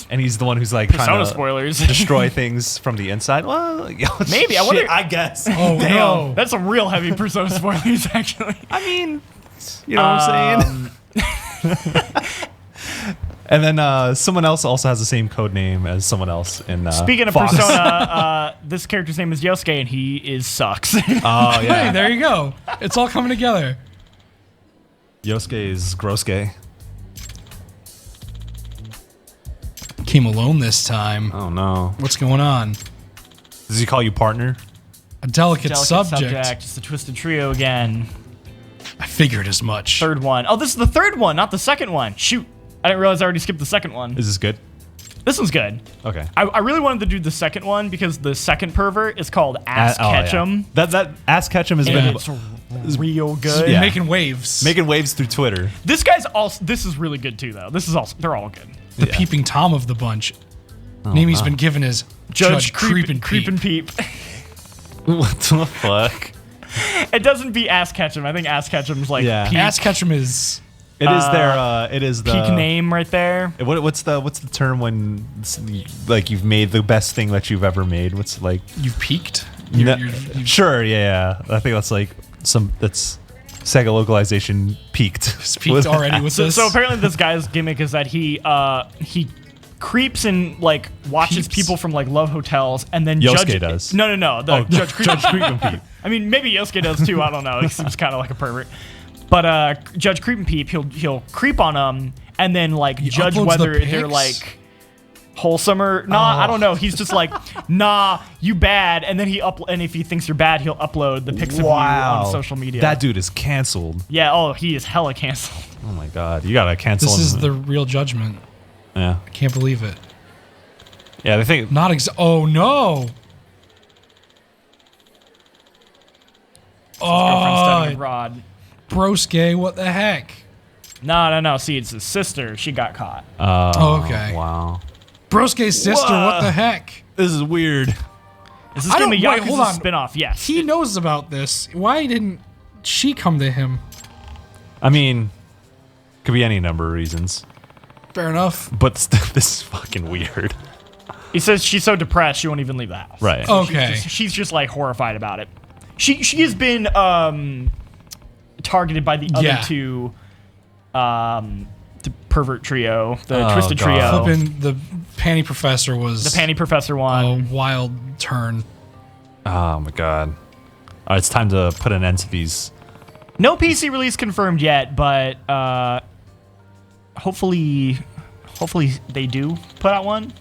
and he's the one who's like Persona trying to spoilers. destroy things from the inside. Well, Maybe. I wonder- I guess. Oh, Damn. no. That's some real heavy Persona spoilers, actually. I mean, you know what I'm saying? And then someone else also has the same code name as someone else in Speaking of Fox. Persona, this character's name is Yosuke, and he is sucks. Oh Hey, yeah, there you go. It's all coming together. Yosuke is Grosuke. Came alone this time. Oh no, What's going on? does he call you partner? A delicate, Delicate subject. Just a twisted trio again. I figured as much. Third one. Oh, this is the third one, not the second one. Shoot. I didn't realize I already skipped the second one. Is this good? This one's good. Okay. I really wanted to do the second one because the second pervert is called Ass Ketchum. That Ass Ketchum has And been it's real good. Yeah. Making waves. making waves through Twitter. This guy's also. This is really good too, though. This is also. They're all good. the Yeah. peeping Tom of the bunch. Name he's been given as Judge Creep and Peep. What the fuck? It doesn't be Ass Ketchum. I think Ass Ketchum's like Yeah. Peep. Ass Ketchum is It is their. It is the peak name right there. What's the term when like you've made the best thing that you've ever made? What's like you've peaked? Sure, yeah. I think that's like that's Sega localization peaked. It's peaked already with this. So apparently this guy's gimmick is that he creeps and like watches people from like love hotels and then Yosuke does. No. Judge Creep and Peep. I mean, maybe Yosuke does too. I don't know. He seems kind of like a pervert. But Judge Creep and Peep, he'll creep on them and then like judge whether they're like wholesome or not. I don't know. He's just like, nah, you bad, and then and if he thinks you're bad, he'll upload the pics of you on social media. That dude is canceled. Yeah. Oh, he is hella canceled. Oh my god, you gotta cancel. This is the real judgment. Yeah. I can't believe it. Yeah, they think not oh no. Oh, abroad. Broske, what the heck? No. See, it's his sister. She got caught. Okay. Wow. Broske's sister, what the heck? This is weird. Is this going to be Yakuza spinoff? Yes. He knows about this. Why didn't she come to him? I mean, could be any number of reasons. Fair enough. But this is fucking weird. He says she's so depressed she won't even leave the house. Right. So okay. She's just like horrified about it. She has been targeted by the other two, the pervert trio, the twisted trio. Flippin' the Panty Professor was the Panty Professor one. A wild turn. Oh my god. All right, it's time to put an end to these. No PC release confirmed yet, but hopefully they do put out one.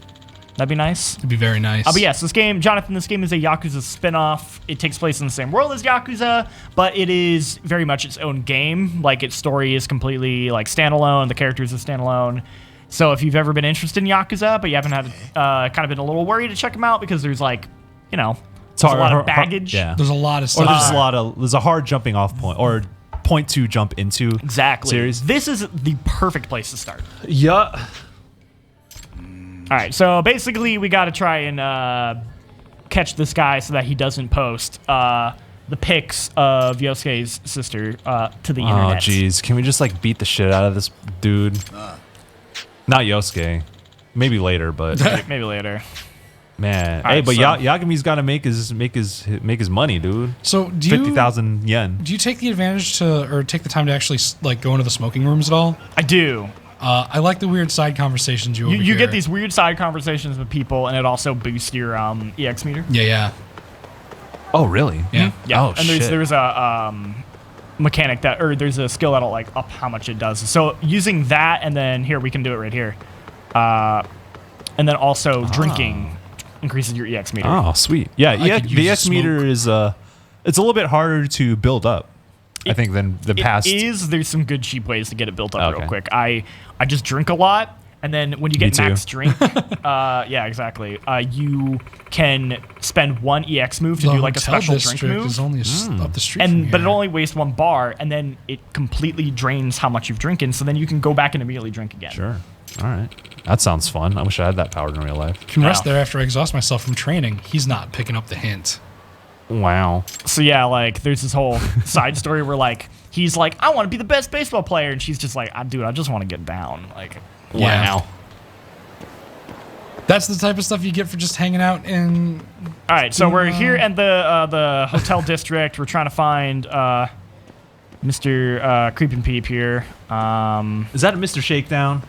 That'd be nice. It'd be very nice. But yes, this game is a Yakuza spin-off. It takes place in the same world as Yakuza, but it is very much its own game. Like, its story is completely, like, standalone. The characters are standalone. So if you've ever been interested in Yakuza, but you haven't had, kind of been a little worried to check them out because there's, like, you know, there's a lot of baggage. Yeah. There's a lot of stuff. Or there's a hard jumping off point, or point to jump into. Exactly. Series. This is the perfect place to start. Yeah. All right, so basically we got to try and catch this guy so that he doesn't post the pics of Yosuke's sister to the internet. Oh, jeez. Can we just, like, beat the shit out of this dude? Not Yosuke. Maybe later, but... Maybe later. Man. Hey, but Yagumi's got to make his money, dude. So do you... 50,000 yen. Do you take the advantage to, or take the time to actually, like, go into the smoking rooms at all? I do. I like the weird side conversations you get these weird side conversations with people, and it also boosts your EX meter. Yeah. Oh, really? Yeah. Yeah. Oh, and there's a mechanic there's a skill that'll like up how much it does. So using that, and then here we can do it right here, and then also drinking increases your EX meter. Oh, sweet. Yeah, the EX meter is it's a little bit harder to build up. I think than the past. There's some good cheap ways to get it built up real quick. I just drink a lot, and then when you get max drink, yeah, exactly. You can spend one EX move to do like a special drink move. Is only up the street but it only wastes one bar, and then it completely drains how much you've drinking. So then you can go back and immediately drink again. Sure. All right. That sounds fun. I wish I had that power in real life. Can rest there after I exhaust myself from training. He's not picking up the hint. Wow. So yeah, like there's this whole side story where like he's like, I want to be the best baseball player, and she's just like, dude, I just want to get down. Like, wow. That's the type of stuff you get for just hanging out in. All right, so we're here at the hotel district. We're trying to find Mr. Creep and Peep here. Is that a Mr. Shakedown?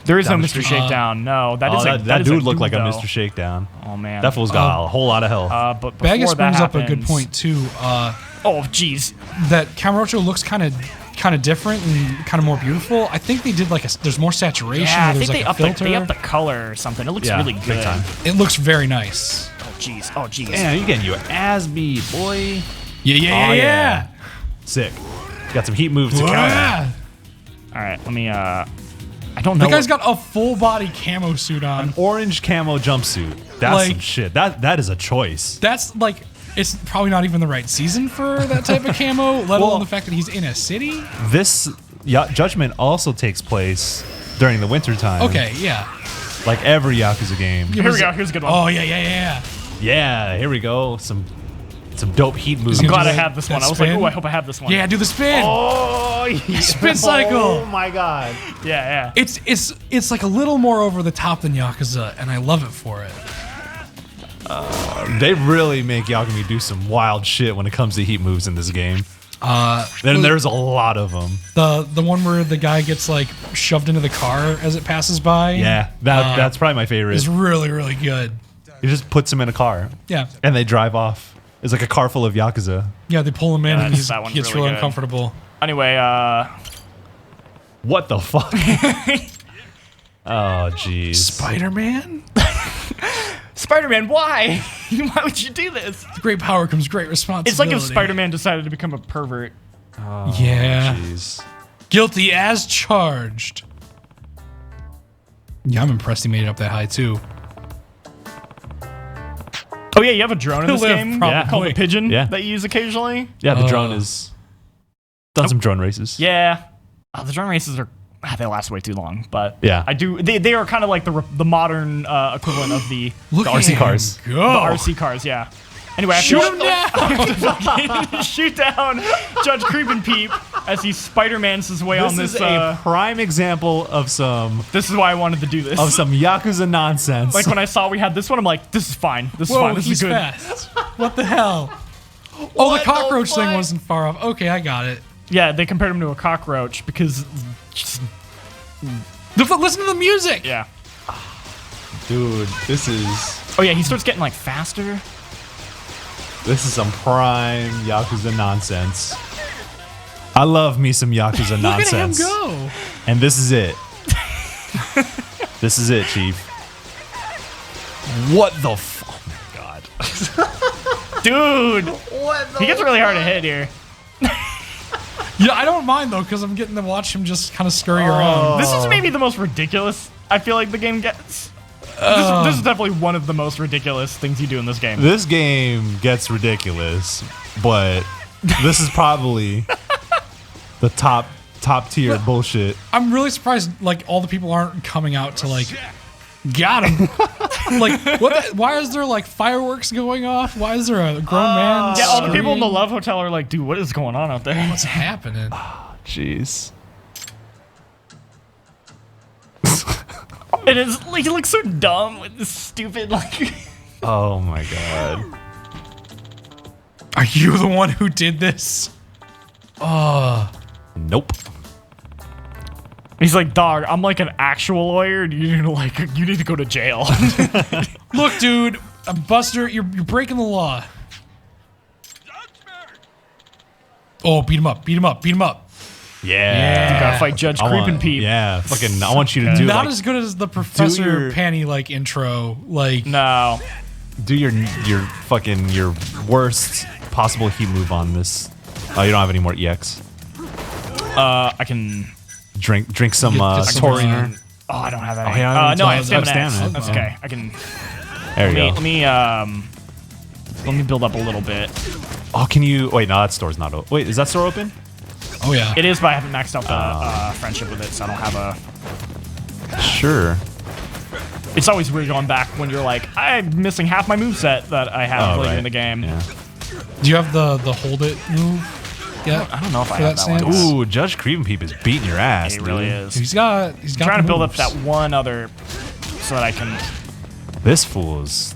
There is no Mr. Shakedown. No, that dude looked like a Mr. Shakedown. Oh man, that fool's got a whole lot of health. But Bagus brings up a good point too. Oh jeez, that Kamurocho looks kind of different and kind of more beautiful. I think they did like there's more saturation. Yeah, I think they upped the color or something. It looks really good. Big time. It looks very nice. Oh jeez. Damn, you're getting your ass beat, boy. Yeah. Sick. Got some heat moves to counter. All right, let me. I don't know. That guy's got a full body camo suit on. An orange camo jumpsuit. That's some shit. That is a choice. That's like, it's probably not even the right season for that type of camo, let alone the fact that he's in a city. This Judgment also takes place during the winter time. Okay, yeah. Like every Yakuza game. Here we go. Here's a good one. Oh, yeah. Yeah, here we go. Some Some dope heat moves. I'm glad I have this one. I was like, oh, I hope I have this one. Yeah, do the spin. Oh, yeah. Spin cycle. Oh my god. Yeah. It's like a little more over the top than Yakuza, and I love it for it. They really make Yakuza do some wild shit when it comes to heat moves in this game. Then there's a lot of them. The one where the guy gets like shoved into the car as it passes by. Yeah, that's probably my favorite. It's really, really good. He just puts him in a car. Yeah. And they drive off. It's like a car full of Yakuza. Yeah, they pull him in and he that gets really real uncomfortable. Anyway, What the fuck? Oh, jeez. Spider-Man? Spider-Man, why? Why would you do this? With great power comes great responsibility. It's like if Spider-Man decided to become a pervert. Oh, yeah. Jeez. Guilty as charged. Yeah, I'm impressed he made it up that high, too. Oh yeah, you have a drone in this game called the Pigeon that you use occasionally. Yeah, the drone is done some drone races. Yeah, the drone races are they last way too long, but yeah, I do. They are kind of like the modern equivalent of the RC cars. The RC cars, yeah. Anyway, I shoot him down. Shoot down Judge Creepin' Peep as he Spider-Mans his way on this. This is a prime example of some. This is why I wanted to do this. Of some Yakuza nonsense. Like when I saw we had this one, I'm like, this is fine. This is fine. This is good. Fast. What the hell? Oh, the cockroach thing wasn't far off. Okay, I got it. Yeah, they compared him to a cockroach because. Listen to the music. Yeah. Dude, this is. Oh yeah, he starts getting like faster. This is some prime Yakuza nonsense. I love me some Yakuza nonsense. Look at him go. And this is it. This is it, Chief. What the oh my god. Dude! He gets really hard to hit here. Yeah, I don't mind though, because I'm getting to watch him just kind of scurry around. This is maybe the most ridiculous I feel like the game gets. This is definitely one of the most ridiculous things you do in this game. This game gets ridiculous, but this is probably the top tier bullshit. I'm really surprised like all the people aren't coming out to like got him. Like what why is there like fireworks going off? Why is there a grown man? Yeah, all the people in the Love Hotel are like, dude, what is going on out there? What's happening? Jeez. It is like he looks so dumb with this stupid like. Oh my god. Are you the one who did this? Nope. He's like, dog, I'm like an actual lawyer, and you need to go to jail. Look, dude, Buster, you're breaking the law. Oh, beat him up, beat him up, beat him up. Yeah. You gotta fight Judge Creepin' Peep. Yeah, fucking. I want you to do not like, as good as the Professor Panny like intro. Like no. Do your worst possible heat move on this. Oh, you don't have any more EX. I can drink some taurine. Oh, I don't have any. Oh, yeah, no, I have stamina. stamina. That's okay. I can. There you go. Let me build up a little bit. Oh, can you? Wait, no, that store's not open. Wait, is that store open? oh yeah. It is, but I haven't maxed out the friendship with it, so I don't have a. Sure. It's always weird going back when you're like, I'm missing half my moveset that I have later in the game. Yeah. Do you have the hold it move? Yeah. I don't know if I have that one. Ooh, Judge Creepin' Peep is beating your ass. He really is. He's got trying to build up that one other so that I can. This fool's.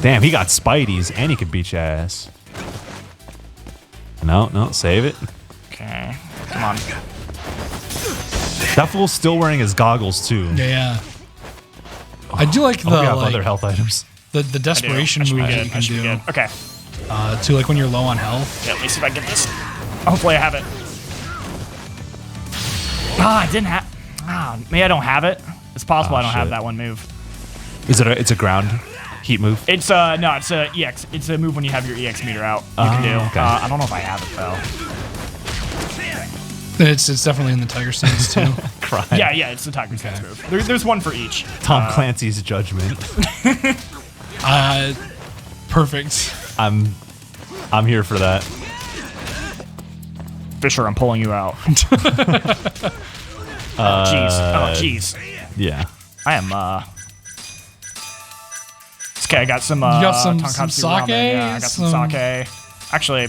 Damn, he got Spideys and he could beat your ass. No, save it. Okay, come on. That fool's still wearing his goggles too. Yeah. I do like the other health items. The desperation move that you can do. Okay. To like when you're low on health. Yeah, let me see if I can get this. Hopefully I have it. I didn't have. Maybe I don't have it. It's possible I don't have that one move. Is it? It's a ground heat move. It's no, it's a EX. It's a move when you have your EX meter out. You can do. Okay. I don't know if I have it though. It's definitely in the Tiger Stance too. Yeah, it's the Tiger Stance move. There's one for each. Tom Clancy's Judgment. Perfect. I'm here for that. Fisher, I'm pulling you out. Jeez. Oh, jeez. Yeah. I am, This Okay, I got some. You got some tonkatsu sake. ramen. Yeah, I got some sake. Actually,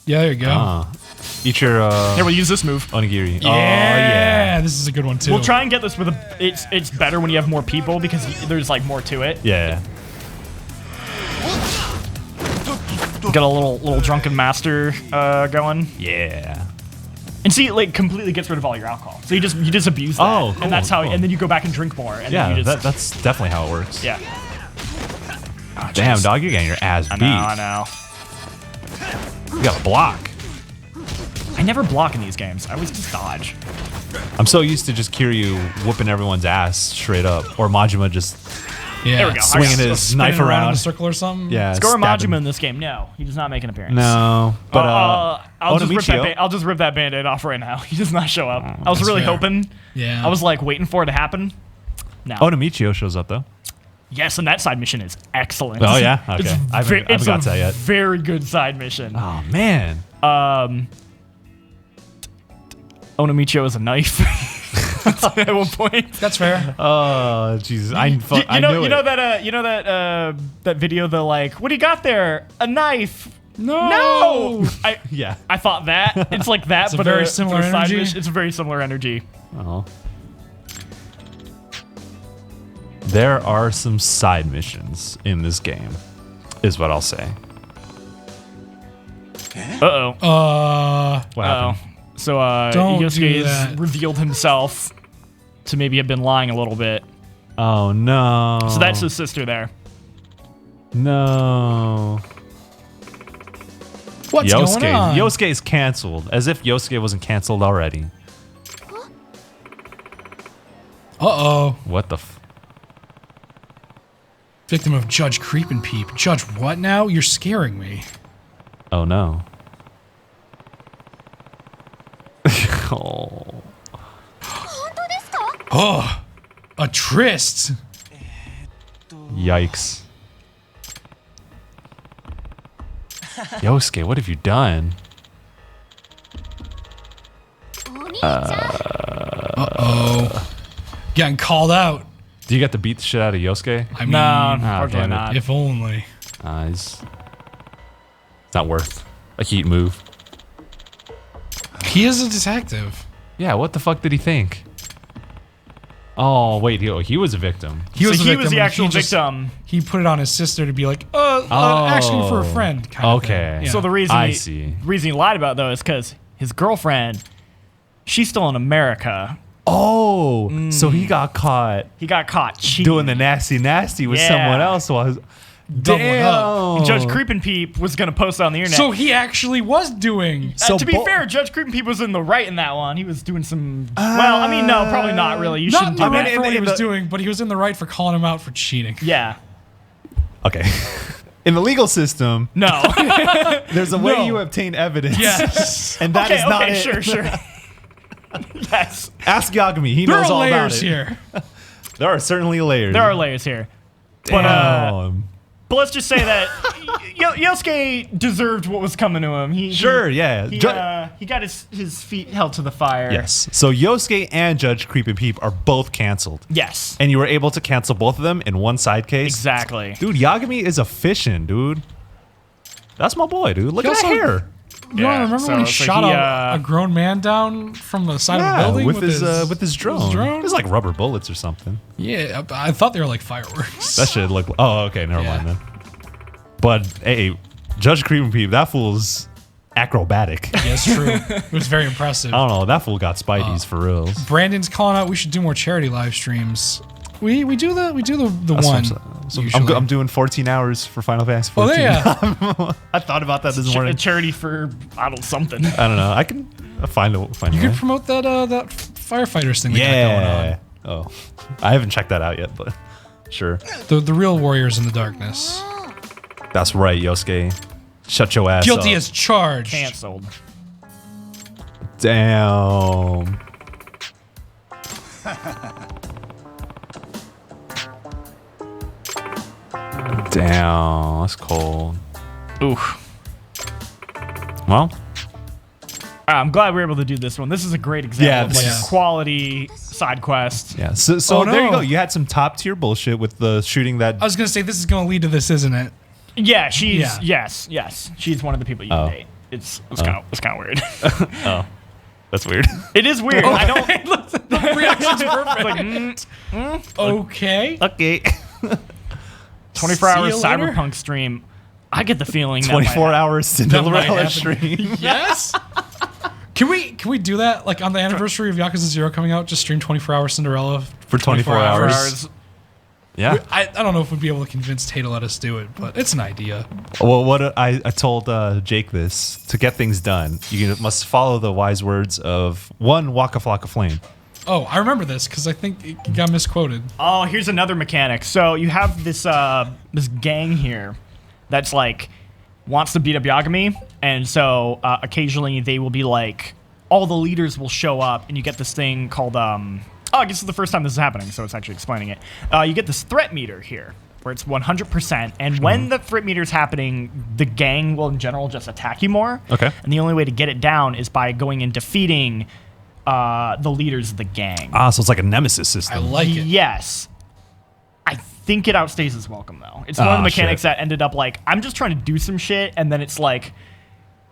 yeah, there you go. Eat your. here, we'll use this move. Onigiri. Yeah, Oh, yeah. This is a good one too. We'll try and get this with a. It's better when you have more people because there's like more to it. Yeah. Got a little drunken master going. Yeah. And see, it like completely gets rid of all your alcohol. So you just abuse that. Oh, cool, and that's how. cool. And then you go back and drink more. And Yeah, then you just, that's definitely how it works. yeah. Oh, Damn, jeez. dog, you're getting your ass beat. I know. You got to block. I never block in these games. I always just dodge. I'm so used to just Kiryu whooping everyone's ass straight up, or Majima just There we go. swinging Okay. his Spinning knife in around. a circle or something. Yeah, Score stabbing. Majima in this game. No, he does not make an appearance. No, but I'll just rip Onamichio. I'll just rip that band-aid off right now. He does not show up. I was That's really fair. hoping. Yeah. I was like waiting for it to happen. No. Onamichio shows up though. Yes, and that side mission is excellent. Oh yeah, okay. It's I haven't it's got a to that yet. very good side mission. Oh man. Onamichio is a knife. At one point. That's fair. Oh Jesus, I knew you know it. that video. The like, what do you got there? A knife. No. Yeah. I thought that it's like that, It's a but very similar side energy. mission. It's a very similar energy. Oh. There are some side missions in this game, is what I'll say. Uh-oh. What happened? So Don't Yosuke do has that. revealed himself to maybe have been lying a little bit. Oh no. So that's his sister there. No. What's going on? Yosuke's canceled, as if Yosuke wasn't canceled already. Uh-oh. What the f? Victim of Judge Creep and Peep. Judge what now? You're scaring me. Oh no. Oh. Oh, a tryst. Yikes. Yosuke, what have you done? Uh-oh. Getting called out. Do you get to beat the shit out of Yosuke? I mean, No, unfortunately damn it. not. if only. It's not worth a heat move. He is a detective. Yeah, what the fuck did he think? Oh, wait, he was a victim. He was, so a he victim was the and actual he just- victim. He put it on his sister to be like, asking for a friend. Kind of Okay. thing. Yeah. So the reason I see. reason he lied about it, though is because his girlfriend, she's still in America. Oh, so he got caught He got caught cheating. doing the nasty with Yeah. someone else. While Doubling up. And Judge Creep and Peep was gonna post it on the internet. So he actually was doing. So to be fair, Judge Creep and Peep was in the right in that one. He was doing some. well, I mean, no, probably not really. You Not in shouldn't the do right that. for what he in was the- doing, but he was in the right for calling him out for cheating. Yeah. Okay. In the legal system, No. there's a way No. you obtain evidence. Yes. And that is not it. Sure. Yes. Ask Yagami. He There knows are all about layers it. here. There are certainly layers. There are layers here. Damn. But let's just say that Yosuke deserved what was coming to him. Sure, yeah. He got his feet held to the fire. Yes. So Yosuke and Judge Creep and Peep are both canceled. Yes. And you were able to cancel both of them in one side case. Exactly. Dude, Yagami is efficient, dude. That's my boy, dude. Look He at that also- hair. You Yeah, remember when he so shot he, a grown man down from the side of a Yeah, building with his drone. drone? It was like rubber bullets or something. Yeah, I thought they were like fireworks. That should look. Oh, okay, never Yeah. mind then. But hey, Judge Creep and Peep, that fool's acrobatic. Yeah, it's true. It was very impressive. I don't know. That fool got Spideys for reals. Brandon's calling out we should do more charity live streams. We do the That's one. what I'm usually. I'm doing 14 hours for Final Fantasy Oh 14. yeah. I thought about that this A morning. charity for something. I don't know. I can find a You way. could promote that that firefighters thing they got Yeah. Oh, I haven't checked that out yet, but sure. going on. The real warriors in the darkness. That's right, Yosuke. Shut your ass Guilty up. as charged. Canceled. Damn. Damn, that's cold. Oof. Well, I'm glad we were able to do this one. This is a great example Yeah, of like this is- quality side quest. Yeah. So there you go. You had some top tier bullshit with the shooting that. I was gonna say this is gonna lead to this, isn't it? Yeah, yes. She's one of the people you date. It's kind of weird. Oh, that's weird. It is weird. I don't. The reaction's perfect. Okay. Okay. 24 hours See you later? Cyberpunk stream. I get the feeling 24 hours Cinderella happen. stream. Yes. Can we do that like on the anniversary of Yakuza 0 coming out? Just stream 24-hour Cinderella For 24 hours. Yeah. I don't know if we'd be able to convince Tay to let us do it, but it's an idea. Well, what I told Jake this, to get things done, you must follow the wise words of one, walk a flock of flame. Oh, I remember this because I think it got misquoted. Oh, here's another mechanic. So you have this this gang here that's like wants to beat up Yagami, and so occasionally they will be like, all the leaders will show up, and you get this thing called I guess it's the first time this is happening, so it's actually explaining it. You get this threat meter here, where it's 100%, and when the threat meter is happening, the gang will in general just attack you more. Okay. And the only way to get it down is by going and defeating the leaders of the gang. Ah, so it's like a nemesis system. I like it. Yes. I think it outstays its welcome, though. It's one of the mechanics that ended up like, I'm just trying to do some shit, and then it's like,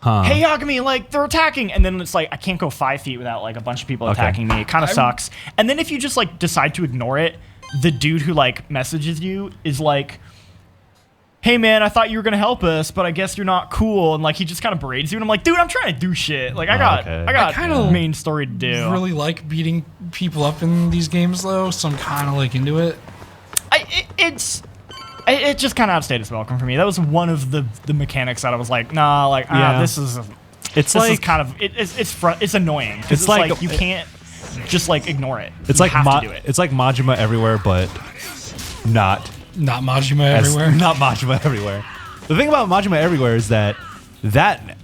hey, Yagami, like, they're attacking. And then it's like, I can't go 5 feet without, like, a bunch of people attacking me. It kind of sucks. And then if you just, like, decide to ignore it, the dude who, like, messages you is like, hey, man, I thought you were going to help us, but I guess you're not cool. And, like, he just kind of berates you. And I'm like, dude, I'm trying to do shit. Like, I got kinda main story to do. Really like beating people up in these games, though, so I'm kind of, like, into it. It just kind of outstayed its welcome for me. That was one of the mechanics that I was like, nah, like, this is kind of it's annoying. It's like you can't just like ignore it. It's you like have to do it. It's like Majima Everywhere, but not Majima Everywhere. Not Majima Everywhere. The thing about Majima Everywhere is that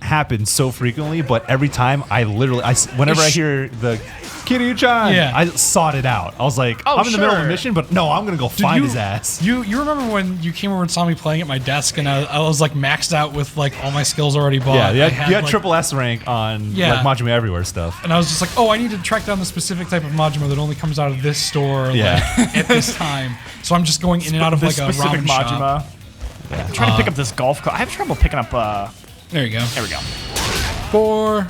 happens so frequently, but every time whenever I hear the Kiryu-chan, I sought it out. I was like, I'm in the middle of a mission, but no, I'm gonna go find his ass. You remember when you came over and saw me playing at my desk, and I was like maxed out with like all my skills already bought. Yeah, you had triple S rank on like Majima Everywhere stuff. And I was just like, oh, I need to track down the specific type of Majima that only comes out of this store like, at this time. So I'm just going in and out of like a ramen Majima. shop. I'm trying to pick up this golf cart. I have trouble picking up. There you go. There we go. 4.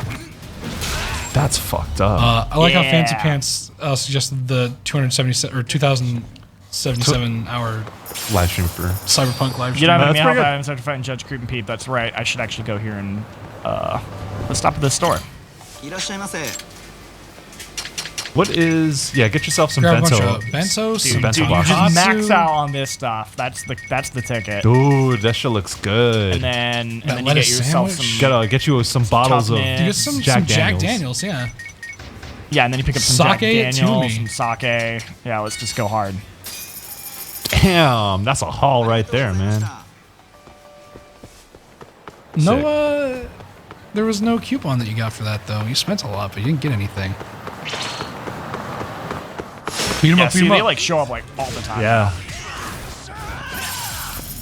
That's fucked up. I like how Fancy Pants suggested the 277 or 2077 hour live stream for Cyberpunk live stream. You don't have any help. I haven't started fighting Judge Creep and Peep. That's right. I should actually go here and let's stop at this store. What is? Get yourself some Grab bento. A bunch of bentos. Dude, bento you boxes. just max out on this stuff. That's the ticket. Dude, that shit looks good. And then you get yourself some. Gotta get you some bottles of. You get some Jack Daniels, yeah. Yeah, and then you pick up some Jack Sake Daniels, some sake. Yeah, let's just go hard. Damn, that's a haul right there, man. No, there was no coupon that you got for that though. You spent a lot, but you didn't get anything. They like show up like all the time. Yeah.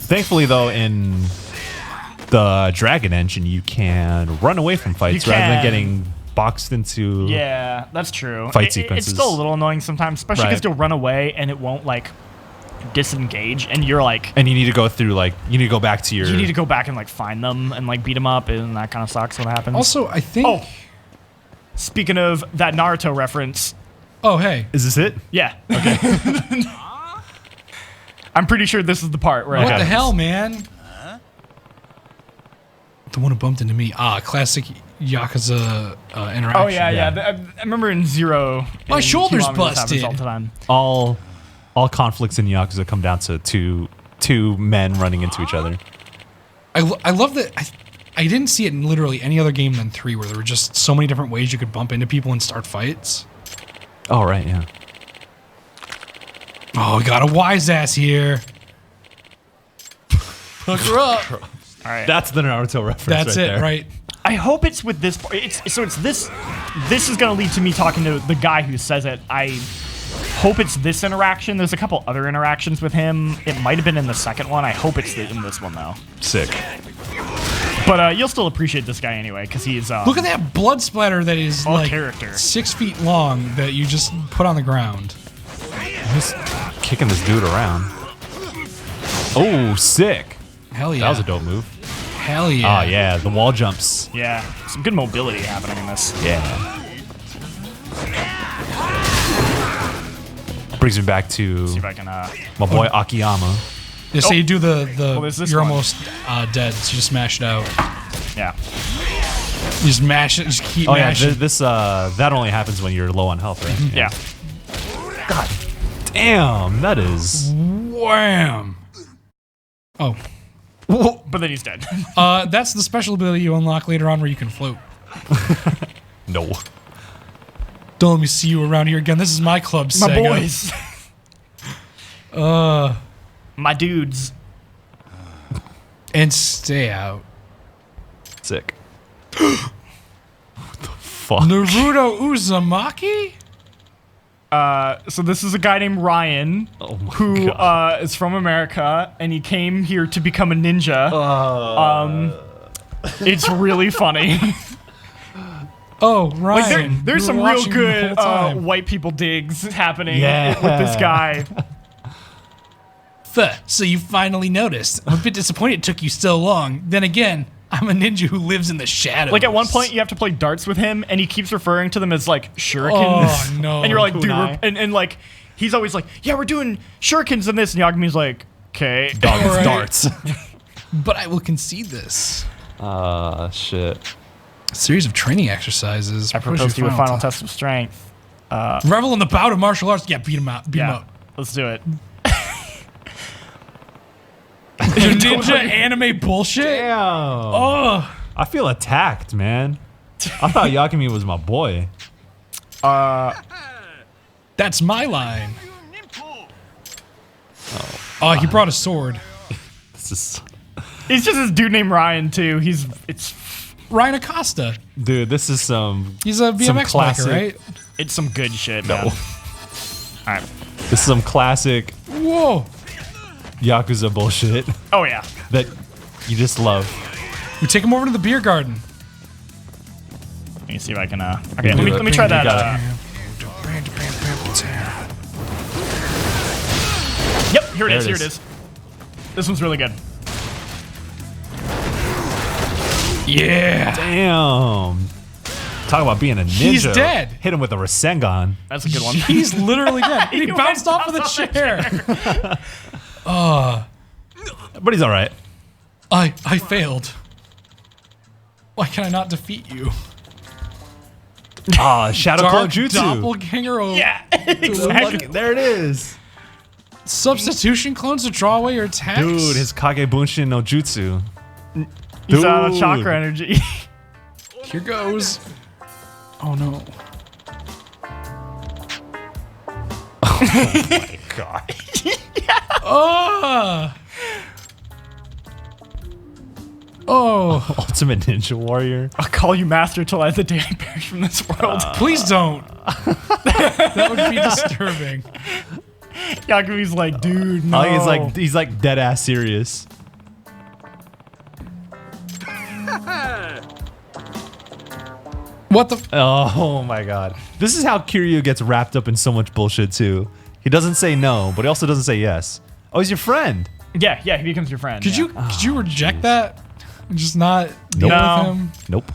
Thankfully, though, in the Dragon engine, you can run away from fights rather than getting boxed into. Yeah, that's true. Fight sequences. It's still a little annoying sometimes, especially because you'll run away and it won't like disengage, and you're like. And you need to go through you need to go back to your. You need to go back and like find them and like beat them up, and that kind of sucks when it happens. Also, I think. Oh, speaking of that Naruto reference. Oh, hey. Is this it? Yeah. Okay. I'm pretty sure this is the part where. What the hell, man? The one who bumped into me. Classic Yakuza interaction. Oh yeah. I remember in 0. My shoulder's busted. All the time. All conflicts in Yakuza come down to two men running into each other. I love that. I didn't see it in literally any other game than 3, where there were just so many different ways you could bump into people and start fights. Oh, right, yeah. Oh, we got a wise ass here. Hook her up. All right. That's the Naruto reference. That's right it, there. right? I hope it's with this. It's this. This is gonna lead to me talking to the guy who says it. I hope it's this interaction. There's a couple other interactions with him. It might have been in the second one. I hope it's in this one though. Sick. But you'll still appreciate this guy anyway, because he's... Look at that blood splatter that is like character. 6 feet long that you just put on the ground. Just kicking this dude around. Oh, sick. Hell yeah. That was a dope move. Hell yeah. Oh, yeah. The wall jumps. Yeah. Some good mobility happening in this. Yeah. Brings me back to See if I can... my boy Akiyama. Yeah, so you do the you're one. almost dead, so you just smash it out. Yeah. You just mash it, just keep Oh, yeah. mashing. This that only happens when you're low on health, right? Yeah. God damn, that is... Wham! Oh. But then he's dead. That's the special ability you unlock later on where you can float. No. Don't let me see you around here again. This is my club, My Sega. boys. My dudes. And stay out. Sick. What the fuck? Naruto Uzumaki? So this is a guy named Ryan Oh my who God. is from America, and he came here to become a ninja. It's really funny. Oh, Ryan. Like there's you some were real watching the good whole time. white people digs happening Yeah. with this guy. So you finally noticed. I'm a bit disappointed it took you so long. Then again, I'm a ninja who lives in the shadows. Like at one point you have to play darts with him, and he keeps referring to them as like shurikens. Oh, no. And you're like, dude, Kunai. and like he's always like, yeah, we're doing shurikens in this, and Yagumi's like, okay. Dog Alright. darts. But I will concede this. Shit. A series of training exercises. I proposed to you a final test of strength. Revel in the bout of martial arts. Yeah, beat him out. Beat him Yeah, up. let's do it. Your ninja anime bullshit? Damn. Oh. I feel attacked, man. I thought Yakumi was my boy. That's my line. Oh, he brought a sword. This is... He's just this dude named Ryan too. It's Ryan Acosta. Dude, this is some... He's a BMX classic- biker, right? it's some good shit. No. Man. All right. This is some classic Whoa. Yakuza bullshit Oh yeah. that you just love. We take him over to the beer garden. Let me see if I can. Okay, do let me it. try You that. got Yep, here it There is. it Here it is. is. This one's really good. Yeah. Damn. Talk about being a ninja. He's dead. Hit him with a Rasengan. That's a good one. He's literally dead. He He bounced went off of the off the chair. But he's all right. I failed. Why can I not defeat you? Ah, Shadow Clone Dark Jutsu. doppelganger. Yeah, exactly. There it is. Substitution clones to draw away your attacks. Dude, his Kage Bunshin no Jutsu. He's out of Dude. chakra energy. Here goes. Oh no. God. Oh. Oh. Ultimate Ninja Warrior. I'll call you master till I the day I perish from this world. Please don't. That would be disturbing. Yakumi's like, dude, no. Oh, he's like dead ass serious. What the? Oh my god. This is how Kiryu gets wrapped up in so much bullshit too. He doesn't say no, but he also doesn't say yes. Oh, he's your friend. Yeah, he becomes your friend. Could yeah. you reject that? And just not deal No. with him? Nope.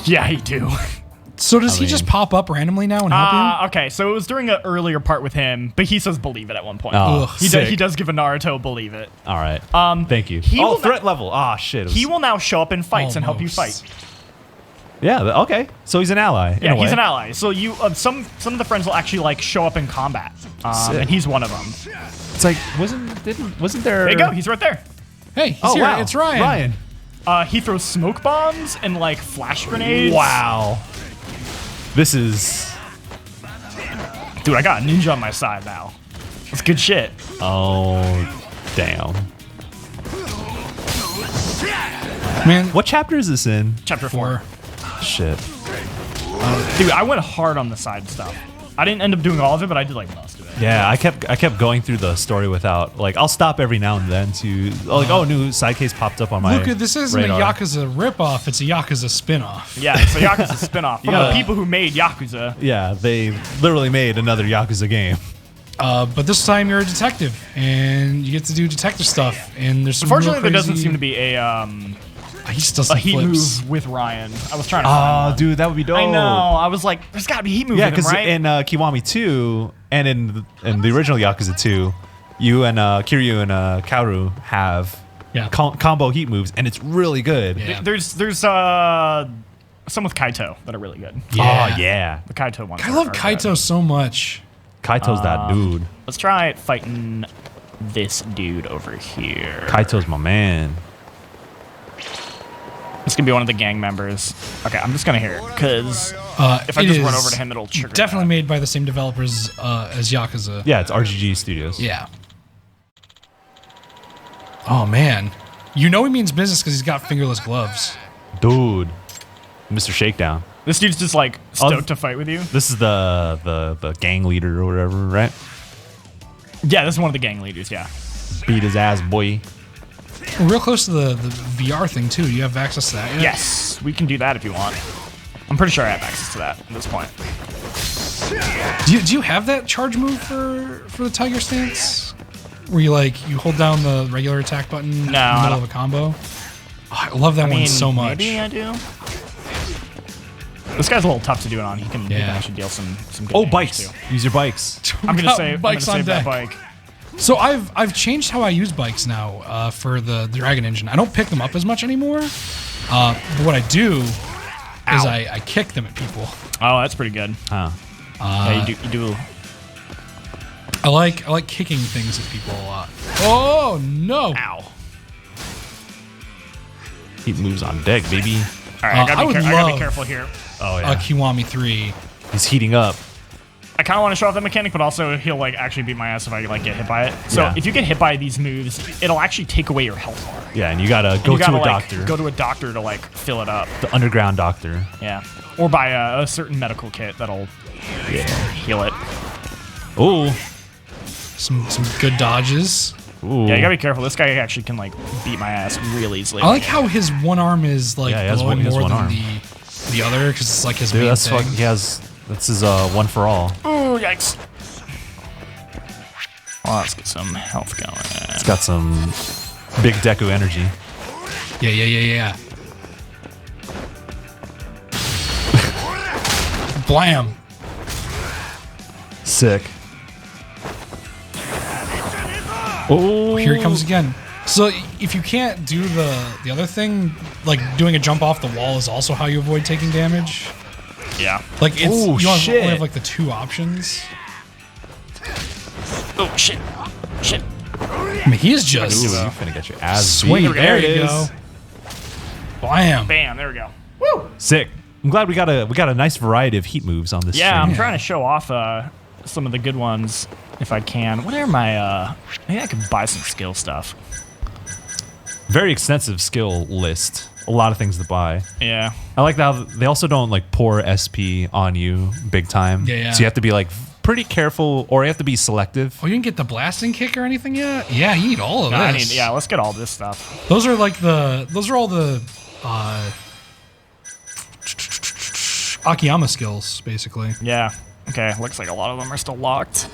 Yeah, you do. So does he mean- just pop up randomly now and help you? Okay, so it was during an earlier part with him, but he says believe it at one point. Oh, Ugh. sick. He does give a Naruto believe it. All right. Thank you. he Oh, will threat level. Ah, shit. It was- He will now show up in fights and help you Almost. fight. Yeah. Okay. So he's an ally. in Yeah, a he's way. an ally. So you some of the friends will actually like show up in combat, Sick. and he's one of them. It's like wasn't there? There you go. He's right there. Hey, he's Oh here. wow. It's Ryan. He throws smoke bombs and like flash grenades. Wow. This is. Dude, I got a ninja on my side now. That's good shit. Oh, damn. Man, What chapter is this in? Chapter 4. Shit. Dude, I went hard on the side stuff. I didn't end up doing all of it, but I did like most of it. Yeah, I kept going through the story without like I'll stop every now and then to like new side case popped up on my Look, this isn't radar. a Yakuza ripoff, it's a Yakuza spinoff. Yeah, it's a Yakuza spinoff from the people who made Yakuza. Yeah, they literally made another Yakuza game. But this time you're a detective and you get to do detective stuff. And there's some Unfortunately, real there doesn't crazy- seem to be a he still some heat flips. move with Ryan. I was trying to find one. Dude, that would be dope. I know. I was like, there's got to be heat move Yeah, with him, because right? in Kiwami 2 and in the original Yakuza 2, you and Kiryu and Kaoru have combo heat moves, and it's really good. Yeah. There's some with Kaito that are really good. Yeah. Oh, yeah. The Kaito ones. I love are Kaito good. so much. Kaito's that dude. Let's try fighting this dude over here. Kaito's my man. It's gonna be one of the gang members. Okay, I'm just gonna hear it because if I It just run is over to him, it'll trigger. Definitely that. made by the same developers as Yakuza. Yeah, it's RGG Studios. Yeah. Oh man, you know he means business because he's got fingerless gloves. Dude. Mr. Shakedown. This dude's just like stoked to fight with you. This is the gang leader or whatever, right? Yeah, this is one of the gang leaders. Yeah. Beat his ass, boy. We're real close to the VR thing too. Do you have access to that yet? Yes, we can do that if you want. I'm pretty sure I have access to that at this point. Do you have that charge move for the Tiger Stance? Where you hold down the regular attack button in the middle of a combo? Oh, I love that one so much. Maybe I do. This guy's a little tough to do it on. He can actually deal some good damage bikes. too. Use your bikes. I'm gonna save bikes on that deck. bike. So I've changed how I use bikes now for the Dragon Engine. I don't pick them up as much anymore. But what I do is I kick them at people. Oh, that's pretty good. Huh. Yeah, you do. I like kicking things at people a lot. Oh no! Ow. Heat moves on deck, baby. All right, I gotta be love careful here. Oh, yeah. Kiwami 3. He's heating up. I kind of want to show off that mechanic, but also he'll actually beat my ass if I get hit by it. So if you get hit by these moves, it'll actually take away your health bar. Yeah, and you gotta go to a doctor. Go to a doctor to fill it up. The underground doctor. Yeah, or buy a certain medical kit that'll heal it. Ooh. Some good dodges. Ooh. Yeah, you gotta be careful. This guy actually can beat my ass real easily. I like how his one arm is he has glowing more one than arm. the other because it's like his Dude, main that's thing. that's his one for all. Oh, yikes. Well, let's get some health going. It's got some big Deku energy. Yeah. Blam. Sick. Oh, Here he comes again. So if you can't do the other thing, like doing a jump off the wall is also how you avoid taking damage. Yeah. Like it's Oh, you shit. only have the two options. Oh, shit. Shit. I mean, he is just Ooh, you're finna get your ass sweet. beat. There it you is. go. Blam. Bam, there we go. Woo! Sick. I'm glad we got a nice variety of heat moves on this Yeah, stream. I'm trying to show off some of the good ones if I can. What are my maybe I could buy some skill stuff. Very extensive skill list. A lot of things to buy. Yeah. I like how they also don't pour SP on you big time. Yeah. So you have to be pretty careful, or you have to be selective. Oh, you didn't get the blasting kick or anything yet? Yeah, you need all of this. Let's get all this stuff. Those are all the Akiyama skills, basically. Yeah. Okay, looks like a lot of them are still locked.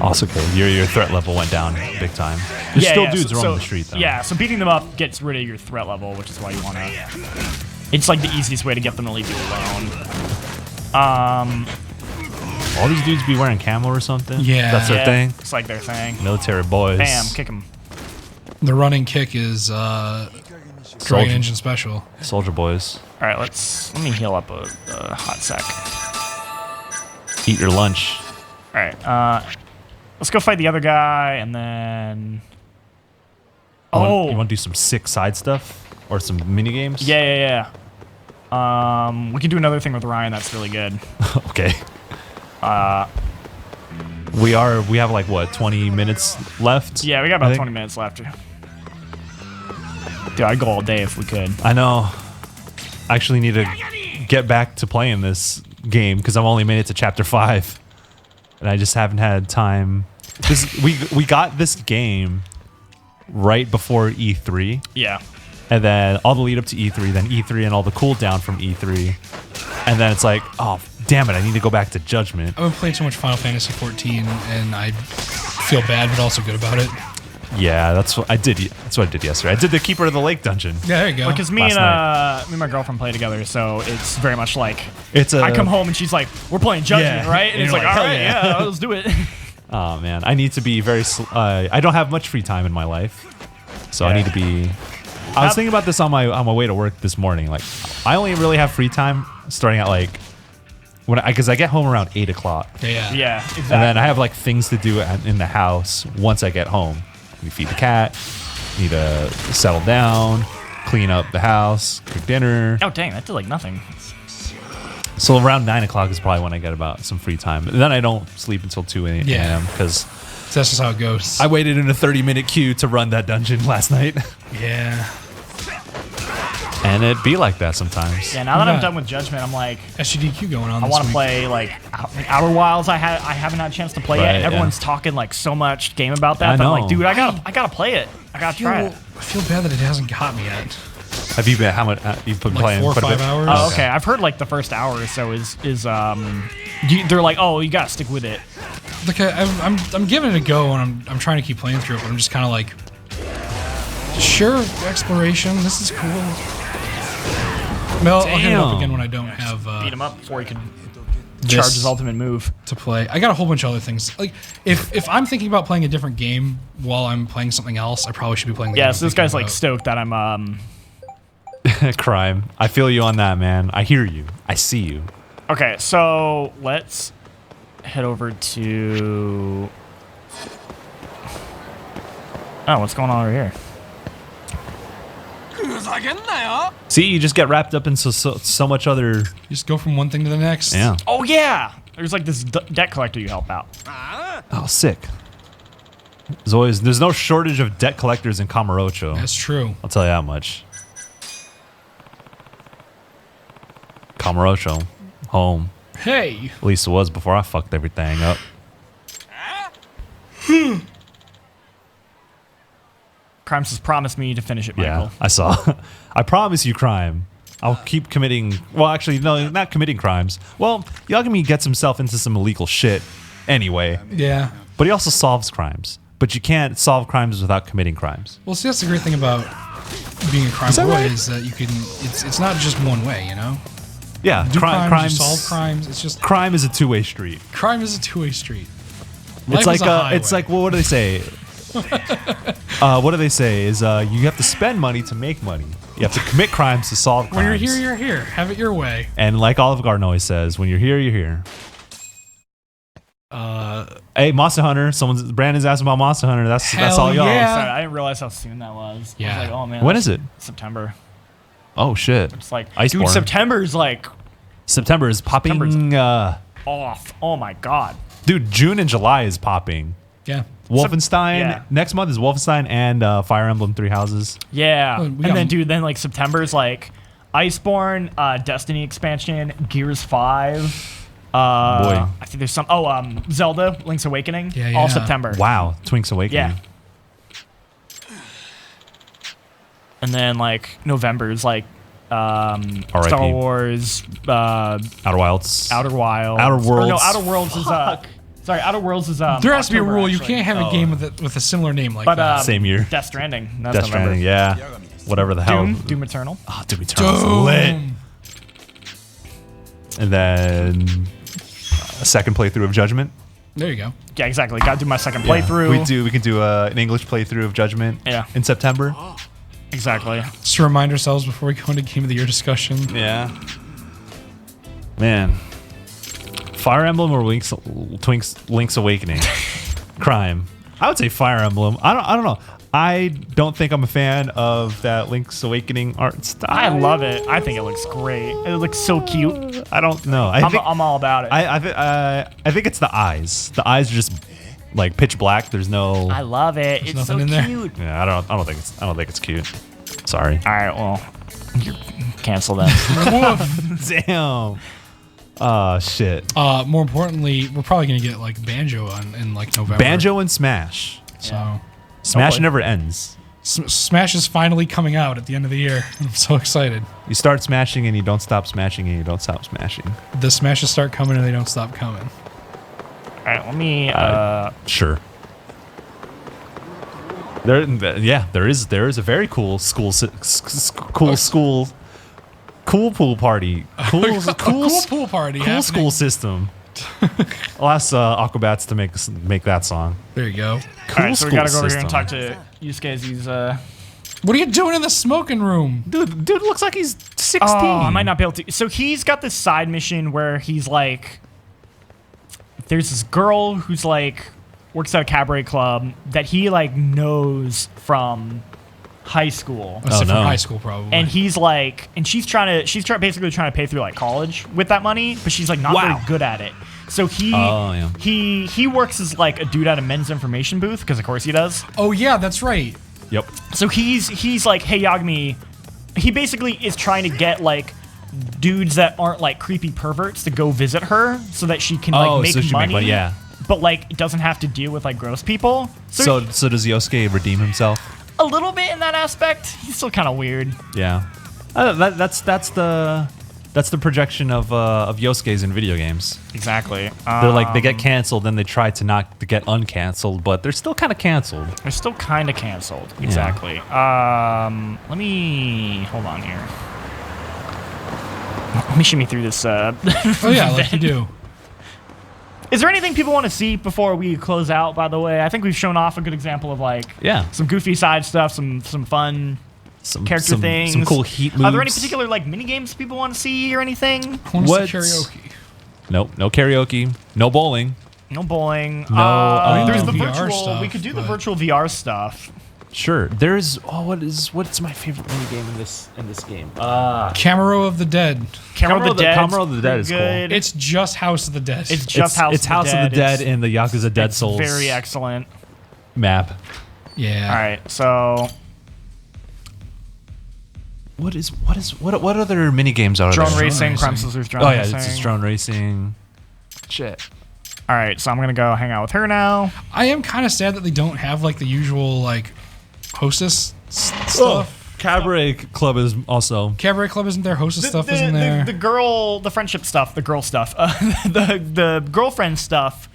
Also, okay, your threat level went down big time. There's still dudes roaming the street, though. Yeah, so beating them up gets rid of your threat level, which is why you want to... It's the easiest way to get them to leave you alone. All these dudes be wearing camo or something? Yeah. That's their thing? It's like their thing. Military boys. Bam, kick them. The running kick is Dragon Engine Special. Soldier boys. All right, let me heal up a hot sec. Eat your lunch. All right, let's go fight the other guy, and then... You want to do some sick side stuff? Or some mini games? Yeah. We can do another thing with Ryan that's really good. Okay. We have 20 minutes left? Yeah, we got about 20 minutes left. Dude, I'd go all day if we could. I know. I actually need to get back to playing this game because I've only made it to chapter 5, and I just haven't had time. We got this game right before E3. Yeah. And then all the lead up to E3, then E3 and all the cooldown from E3. And then it's like, oh, damn it, I need to go back to Judgment. I've been playing so much Final Fantasy 14, and I feel bad, but also good about it. Yeah, that's what I did. That's what I did yesterday. I did the Keeper of the Lake dungeon. Yeah, there you go. Because me and my girlfriend play together, so it's very much like I come home and she's like, "We're playing Judgment, right?" And it's like, "All right, yeah, let's do it." Oh man, I need to be very. I don't have much free time in my life, so I need to be. I was thinking about this on my way to work this morning. Like, I only really have free time starting at like because I get home around 8 o'clock. Yeah, exactly. And then I have like things to do in the house once I get home. We feed the cat, need to settle down, clean up the house, cook dinner. Oh dang, that did like nothing. So around 9 o'clock is probably when I get about some free time. And then I don't sleep until 2 a.m. because that's just how it goes. I waited in a 30-minute queue to run that dungeon last night. Yeah. And it'd be like that sometimes. Yeah, now that I'm done with Judgment, I'm like SGDQ going on. I want to play like Outer Wilds. I haven't had a chance to play yet. And everyone's talking like so much game about that. But I'm like, dude, I gotta play it. I gotta try it. I feel bad that it hasn't got me yet. Have you been? How much you've been playing? 4 or 5 hours. Oh, okay. I've heard like the first hour or so is they're like, oh, you gotta stick with it. Like I'm giving it a go, and I'm trying to keep playing through it, but I'm just kind of like, sure, exploration. This is cool. I'll hit it up again when I don't have. Beat him up before he can charge his ultimate move to play. I got a whole bunch of other things. Like if I'm thinking about playing a different game while I'm playing something else, I probably should be playing. So this guy's like stoked that I'm. Crime. I feel you on that, man. I hear you. I see you. Okay, so let's head over to. Oh, what's going on over here? See, you just get wrapped up in so much other. You just go from one thing to the next. Yeah. Oh yeah. There's like this debt collector you help out. Oh, sick. There's no shortage of debt collectors in Kamurocho. That's true. I'll tell you that much. Kamurocho, home. Hey. At least it was before I fucked everything up. Crimes has promised me to finish it, Michael. Yeah, I saw. I promise you, Crime. I'll keep committing. Well, actually, no, not committing crimes. Well, Yagami gets himself into some illegal shit anyway. Yeah. But he also solves crimes. But you can't solve crimes without committing crimes. Well, see, that's the great thing about being a crime boy is that you can. It's not just one way, you know. Yeah, do crimes, you solve crimes. It's just crime is a two-way street. Crime is a two-way street. It's like well, what do they say? What do they say? Is you have to spend money to make money. You have to commit crimes to solve crimes. When you're here, you're here. Have it your way. And like Olive Garden always says, when you're here, you're here. Hey, Monster Hunter. Brandon's asking about Monster Hunter. That's all y'all. Yeah. Sorry, I didn't realize how soon that was. Yeah. I was like, oh man. When is it? September. Oh shit. It's like, Iceborne. dude, September's popping off. Oh my god. Dude, June and July is popping. Yeah. Wolfenstein. Yeah. Next month is Wolfenstein and Fire Emblem Three Houses. Yeah. Oh, and then like September's like Iceborne, Destiny expansion, Gears 5. I think there's some. Zelda: Link's Awakening. Yeah. All September. Wow, Twink's Awakening. Yeah. And then like November's like Star Wars, Outer Wilds. Outer Worlds. No, Outer Worlds is sorry, Outer Worlds is there has to be a rule. Actually. You can't have a game with a similar name like that. Same year. Death Stranding. That's Death November. Stranding, yeah. Whatever the hell. Doom Eternal. Oh, Doom Eternal's lit. And then a second playthrough of Judgment. There you go. Yeah, exactly. Got to do my second playthrough. We can do an English playthrough of Judgment. Yeah. In September. Exactly. Just to remind ourselves before we go into Game of the Year discussion. Yeah. Man. Fire Emblem or Link's Awakening? Crime. I would say Fire Emblem. I don't know. I don't think I'm a fan of that Link's Awakening art style. I love it. I think it looks great. It looks so cute. I don't know. I'm all about it. I think it's the eyes. The eyes are just like pitch black. There's no. I love it. There's it's so nothing in cute. Yeah, I don't think it's cute. Sorry. All right, well, cancel that. Damn. Shit. More importantly, we're probably gonna get like Banjo in like November. Banjo and Smash. So Smash never ends. Smash is finally coming out at the end of the year. I'm so excited. You start smashing and you don't stop smashing and you don't stop smashing. The smashes start coming and they don't stop coming. All right, let me. Sure. There is a very cool school cool pool party. Cool pool party. Cool school system. I'll ask Aquabats to make that song. There you go. Cool. All right, so we gotta go over here and talk to Yusuke. He's What are you doing in the smoking room? Dude looks like he's 16. Oh, I might not be able to. So he's got this side mission where he's like, there's this girl who's like works at a cabaret club that he like knows from high school. From high school, probably. And he's like, and she's basically trying to pay through like college with that money, but she's like not very good at it. So he works as like a dude at a men's information booth, because of course he does. Oh yeah, that's right. Yep. So he's like, hey Yagami, he basically is trying to get like dudes that aren't like creepy perverts to go visit her so that she can like make money. Yeah. But like doesn't have to deal with like gross people. So does Yosuke redeem himself? A little bit in that aspect. He's still kind of weird. Yeah. That's the projection of Yosuke's in video games. Exactly. They're like, they get canceled, then they try to not to get uncanceled, but they're still kind of canceled. They're still kind of canceled. Exactly. Yeah. Let me hold on here. Let me shimmy through this. Oh yeah, like you do. Is there anything people want to see before we close out? By the way, I think we've shown off a good example of like some goofy side stuff, some fun. Some things. Some cool heat moves. Are there any particular like mini games people want to see or anything? What's karaoke? Nope, no karaoke, no bowling. No bowling. No. There's the VR virtual. stuff, We could do the virtual VR stuff. Sure. There's what's my favorite mini game in this game? Camera of the Dead. Camera of the Dead is cool. It's just House of the Dead. It's just House of the Dead in the Yakuza Dead Souls. Very excellent map. Yeah. All right. So. What other mini games are there? Drone racing, Crime Scissors, drone racing. Oh yeah, it's drone racing. Shit. All right, so I'm gonna go hang out with her now. I am kind of sad that they don't have like the usual like hostess stuff. Cabaret Club is also. Cabaret Club isn't there. Hostess stuff isn't there. The friendship stuff, the girl stuff, the girlfriend stuff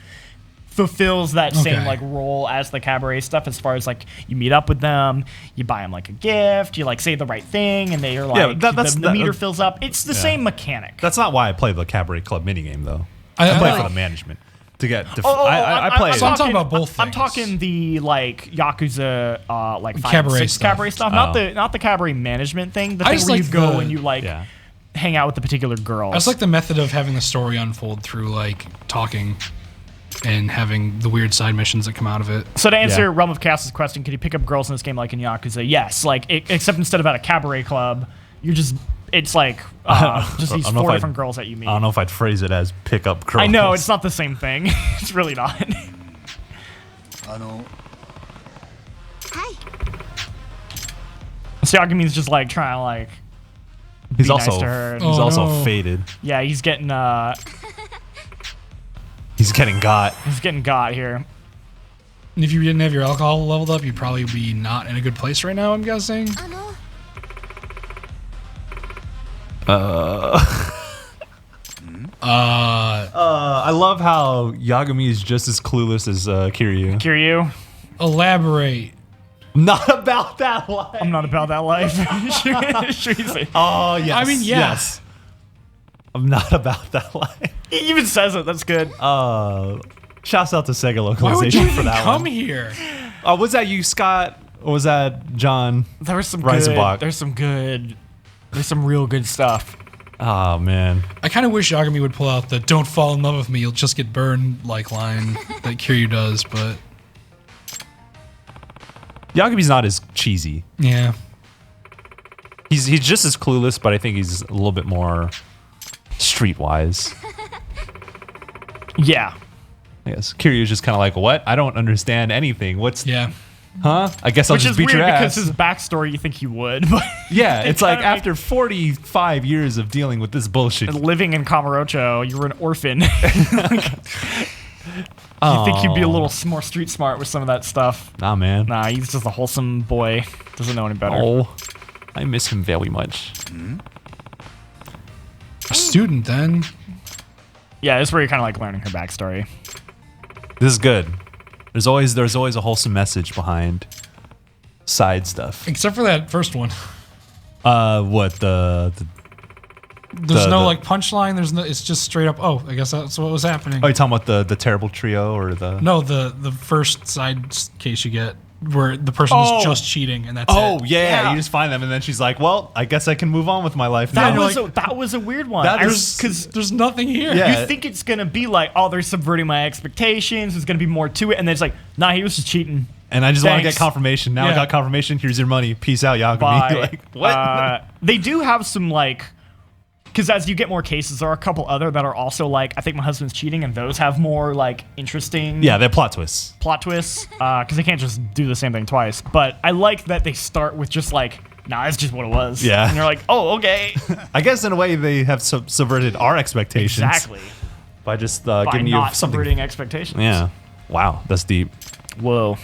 fulfills that same like role as the cabaret stuff, as far as like you meet up with them, you buy them like a gift, you like say the right thing, and they are like the meter fills up. It's the same mechanic. That's not why I play the Cabaret Club minigame though. I play for the management to get. I play. So I'm talking about both things. I'm talking the like Yakuza like 5 cabaret and 6 stuff. Cabaret stuff, not the cabaret management thing. The I thing just where like you go and you like hang out with the particular girls. I just like the method of having the story unfold through like talking and having the weird side missions that come out of it. So to answer Realm of Chaos's question, can you pick up girls in this game like in Yakuza? Yes, like except instead of at a cabaret club, it's like just these 4 different girls that you meet. I don't know if I'd phrase it as pick up girls. I know it's not the same thing. It's really not. So Yagami's just like trying to like. He's be also nice to her. He's also faded. Yeah, he's getting He's getting got. He's getting got here. And if you didn't have your alcohol leveled up, you'd probably be not in a good place right now, I'm guessing. I love how Yagami is just as clueless as Kiryu. Kiryu? Elaborate. Not about that life. I'm not about that life. Should we say? Oh, yes. I mean, yes. I'm not about that life. He even says it. That's good. Shouts out to Sega localization Why would you for that come one. here? Was that you, Scott? Or was that John? There was some Reisenbach? There's some real good stuff. Oh, man. I kind of wish Yagami would pull out the "Don't fall in love with me, you'll just get burned" like line that Kiryu does, but Yagami's not as cheesy. Yeah. He's just as clueless, but I think he's a little bit more streetwise. Yeah. Yes. Kiryu's just kind of like, what? I don't understand anything. Huh? I guess I'll Which just is beat weird your because ass. his backstory, you think he would. But Yeah, it's like after 45 years of dealing with this bullshit. living in Kamurocho, you were an orphan. You think you'd be a little more street smart with some of that stuff. Nah, man. Nah, he's just a wholesome boy. Doesn't know any better. Oh, I miss him very much. A student, then. Yeah, this is where you're kind of like learning her backstory. This is good. There's always a wholesome message behind side stuff. Except for that first one. What There's no like punchline. There's no. It's just straight up. Oh, I guess that's what was happening. Oh, you talking about the terrible trio or the? No, the first side case you get where the person is just cheating and that's it. Oh yeah, you just find them and then she's like, "Well, I guess I can move on with my life now." That was a weird one. Because there's nothing here. Yeah. You think it's gonna be like, oh, they're subverting my expectations. There's gonna be more to it, and then it's like, nah, he was just cheating. And I just want to get Thanks. confirmation. Now I got confirmation. Here's your money. Peace out, Yagami. Bye. Like what? They do have some like, because as you get more cases, there are a couple other that are also like, I think my husband's cheating, and those have more like interesting. Yeah, they're plot twists. Because they can't just do the same thing twice. But I like that they start with just like, nah, that's just what it was. Yeah. And you're like, oh, okay. I guess in a way they have subverted our expectations. Exactly. By just By giving you not something. subverting expectations. Yeah. Wow, that's deep. Whoa.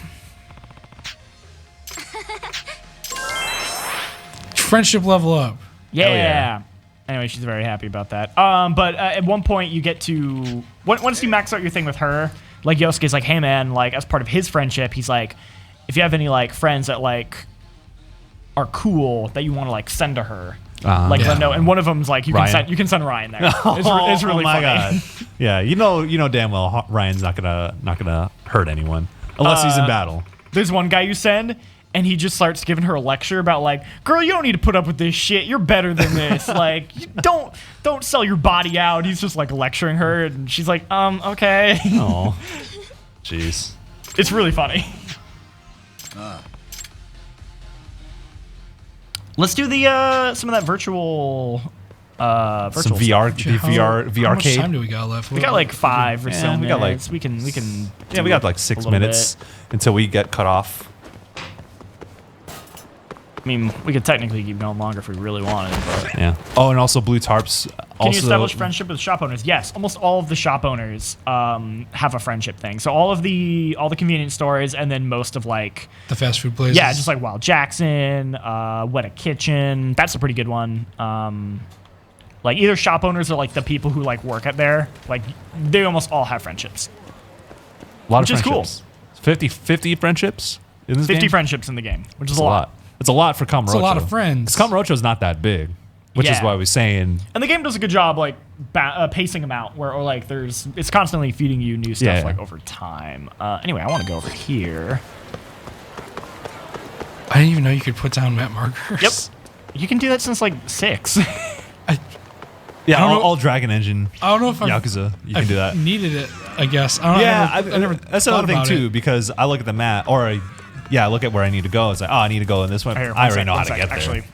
Friendship level up. Yeah. Anyway, she's very happy about that. But at one point you get to once you max out your thing with her, like Yosuke's like, hey man, like as part of his friendship, he's like, if you have any like friends that like are cool that you want to like send to her, like let know. And one of them's like, you can send Ryan there. It's really funny. God. Yeah, you know damn well Ryan's not gonna hurt anyone unless he's in battle. There's one guy you send, and he just starts giving her a lecture about like, girl, you don't need to put up with this shit. You're better than this. Like, don't sell your body out. He's just like lecturing her, and she's like, okay. Oh, jeez. It's really funny. Let's do the some of that virtual Some stuff. VR How much cade. time do we got left? We got like 5 or so we minutes. got like we can. Yeah, we got like 6 minutes until we get cut off. I mean, we could technically keep going longer if we really wanted. But. Yeah. Oh, and also blue tarps. Can you establish friendship with shop owners? Yes, almost all of the shop owners have a friendship thing. So all the convenience stores, and then most of like the fast food places. Yeah, just like Wild Jackson, Weta Kitchen. That's a pretty good one. Like either shop owners or like the people who like work at there. Like they almost all have friendships. A lot which of is cool. 50 friendships in this 50 game? friendships in the game, which is a lot. It's a lot for Kamurocho. It's a lot of friends. Because Kamurocho's not that big, which is why we're saying. And the game does a good job like pacing them out, where or like it's constantly feeding you new stuff like over time. Anyway, I want to go over here. I didn't even know you could put down map markers. Yep, you can do that since like 6. Yeah, all Dragon Engine. I don't know if Yakuza, you can do that. Needed it, I guess. I never that's another thing too, because I look at the map, I look at where I need to go. It's like, I need to go in this one. I already know how to get there.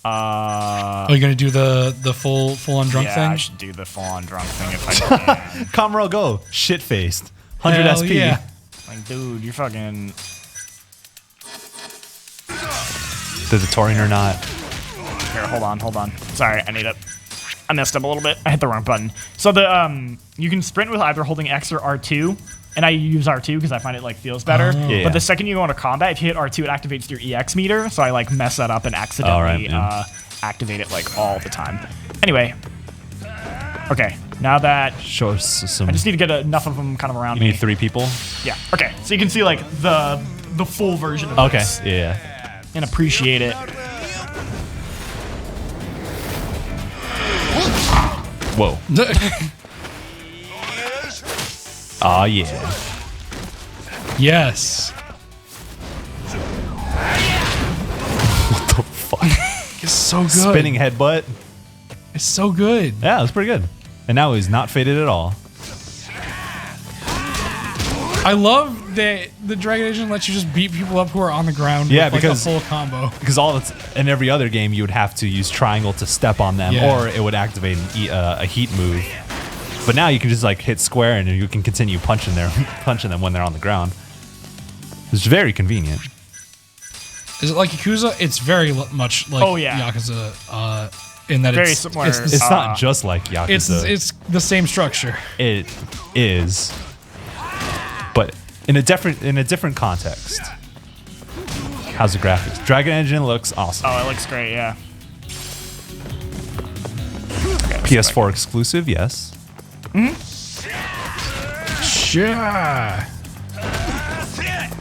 Are you gonna do the full on drunk thing? Yeah, I should do the full on drunk thing if I can. Kamuro, go shit faced, 100 Hell SP. Yeah. Like, dude, you're fucking. Did the touring or not? Here, hold on. Sorry, I messed up a little bit. I hit the wrong button. So the you can sprint with either holding X or R2, and I use R2 because I find it like feels better. Yeah. But the second you go into combat, if you hit R2, it activates your EX meter. So I like mess that up and accidentally activate it like all the time. Anyway, okay. Now that Show us some. I just need to get enough of them kind of around You me. need 3 people. Yeah. Okay. So you can see like the full version of this. Yeah. And appreciate it. Whoa. Oh yeah. Yes. What the fuck? It's so good. Spinning headbutt. It's so good. Yeah, it was pretty good. And now he's not faded at all. I love that the Dragon Agent lets you just beat people up who are on the ground with because like a full combo. Because in every other game you would have to use triangle to step on them, or it would activate a heat move. But now you can just like hit square and you can continue punching them when they're on the ground. It's very convenient. Is it like Yakuza? It's very much like Yakuza. In that very it's similar. It's not just like Yakuza. It's the same structure. It is, but in a different context. How's the graphics? Dragon Engine looks awesome. Oh, it looks great. Yeah. PS4 exclusive, yes. Sure.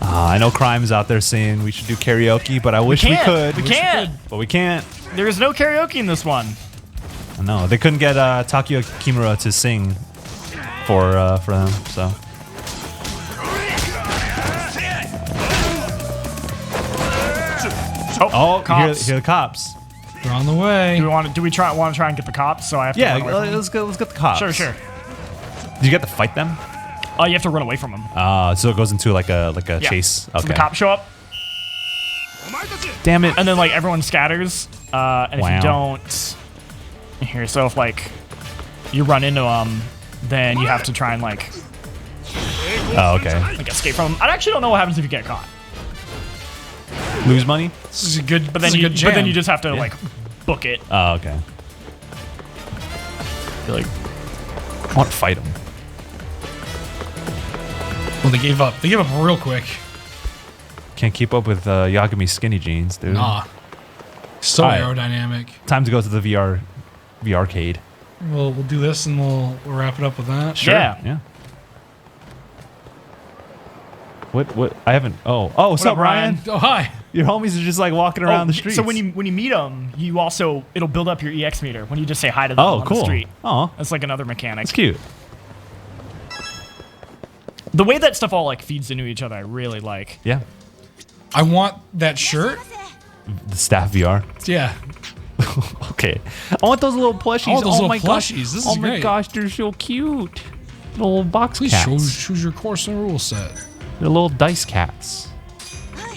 I know Crime's out there saying we should do karaoke, but I wish we could. We can't. But we can't. There is no karaoke in this one. No, they couldn't get Takio Kimura to sing for them. So. Oh, cops. Here the cops. They're on the way. Do we want to try and get the cops? So I have to. Yeah, run away from them? let's get the cops. Sure. Do you get to fight them? Oh, you have to run away from them. So it goes into like a chase. Okay. So the cops show up, Damn it. and then like everyone scatters. And if you don't, here. So if like you run into them, then you have to try and like. Oh, okay. Like escape from them. I actually don't know what happens if you get caught. Lose money? This is a good. But then you just have to like book it. Oh, okay. You're like, I want to fight them. Well, they gave up. They gave up real quick. Can't keep up with Yagumi's skinny jeans, dude. Nah. So All right. aerodynamic. Time to go to the VR arcade. We'll do this and we'll wrap it up with that. Sure. Yeah. What? I haven't. Oh, what's up, Ryan? Oh, hi. Your homies are just like walking around the streets. So when you meet them, you also it'll build up your EX meter when you just say hi to them on the street. Oh, That's like another mechanic. that's cute. The way that stuff all like feeds into each other, I really like. Yeah. I want that shirt. The staff VR. Yeah. Okay. I want those little plushies. I want those oh little my plushies. Gosh. This is oh my great. gosh, they're so cute. Little box Please cats. choose your course and rule set. They're little dice cats.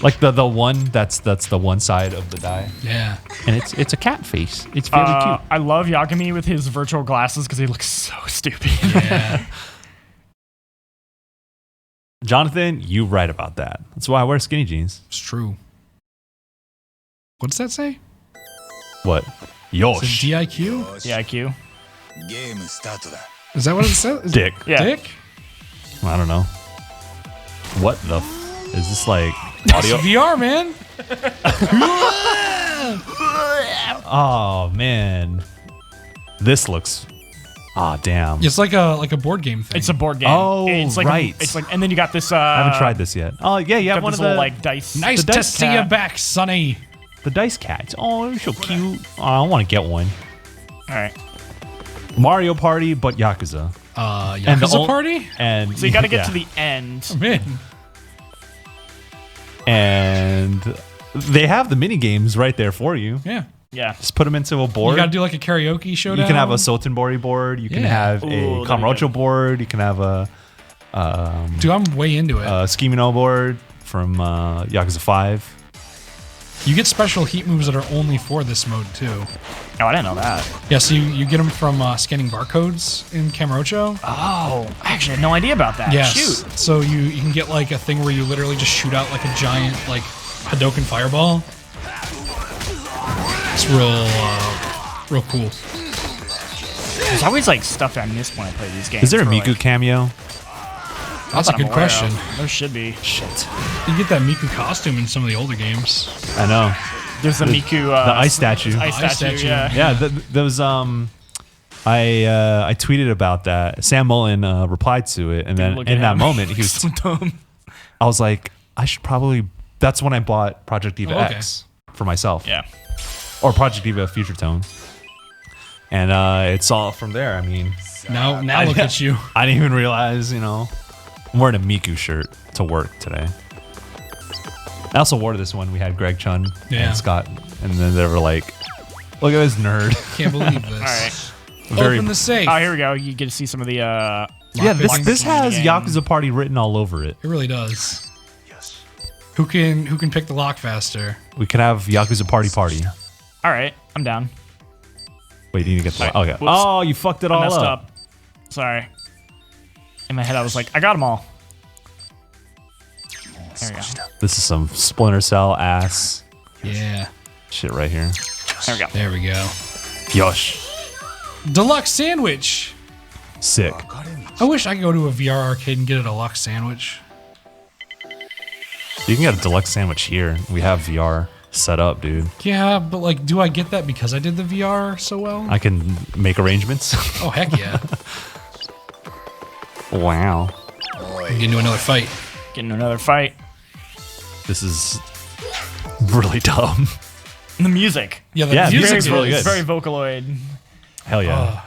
Like the one that's the one side of the die. Yeah. And it's a cat face. It's very cute. I love Yagami with his virtual glasses because he looks so stupid. Yeah. Jonathan, you right about that. That's why I wear skinny jeans. It's true. What does that say? What? Yosh. Is it DIQ? Yeah, IQ. Is that what it says? Dick. Yeah. Dick? I don't know. What the is this like audio? It's VR, man. Oh man. This looks damn. It's like a board game thing. It's a board game. Oh, it's like right. It's like, and then you got this. I haven't tried this yet. Oh yeah, you have Got one this of the little like dice. Nice the to dice see you cat. back, Sonny. the dice cats. Oh, they're so cute. Oh, I want to get one. All right. Mario Party, but Yakuza. Yakuza Party? And So you got to get yeah. to the end. I'm in. And they have the mini games right there for you. Yeah. Yeah. Just put them into a board. You got to do like a karaoke showdown. You can have a Sotenbori board. You can Yeah. have Ooh, a that'd be Kamurocho good. board. You can have a Dude, I'm way into it. Skimino board from Yakuza 5. You get special heat moves that are only for this mode too. Oh, I didn't know that. Yeah, so you get them from scanning barcodes in Kamurocho. Oh, I actually had no idea about that. Yes. Shoot. So you can get like a thing where you literally just shoot out like a giant like Hadoken fireball. It's real cool. There's always like stuff I miss when I play these games. Is there a for, Miku like, cameo? That's a that I'm good aware question. of. There should be. Shit. You get that Miku costume in some of the older games. I know. There's the Miku. The ice statue. Ice Ice statue. statue. Yeah. Yeah, there was I tweeted about that. Sam Mullen replied to it, and then Look at in that him. moment he was. so dumb. I was like, I should probably. That's when I bought Project Diva Oh, okay. X for myself. Yeah. Or Project Diva Future Tone. And it's all from there. I mean, Now look at you. I didn't even realize, I'm wearing a Miku shirt to work today. I also wore this one. We had Greg Chun Yeah. and Scott, and then they were like, "Look at this nerd." Can't believe this. All right. Very- Open the safe. Oh, here we go. You get to see some of the. Yeah, lockpicks this in the has game. Yakuza Party written all over it. It really does. Who can pick the lock faster? We could have Yakuza Party. All right, I'm down. Wait, you need to get the. Sorry. Okay. Whoops. Oh, you fucked it I all messed up. up. Sorry. In my head, I was like, I got them all. There we go. This is some Splinter Cell ass Yeah. shit right here. There we go. There we go. Yosh. Deluxe sandwich. Sick. I wish I could go to a VR arcade and get a deluxe sandwich. You can get a deluxe sandwich here. We have VR set up, dude. Yeah, but like, do I get that because I did the VR so well? I can make arrangements. Oh, heck yeah. Wow. Get into another fight. Getting another fight. This is really dumb. The music. Yeah, Yeah, the music's really good. It's very Vocaloid. Hell yeah.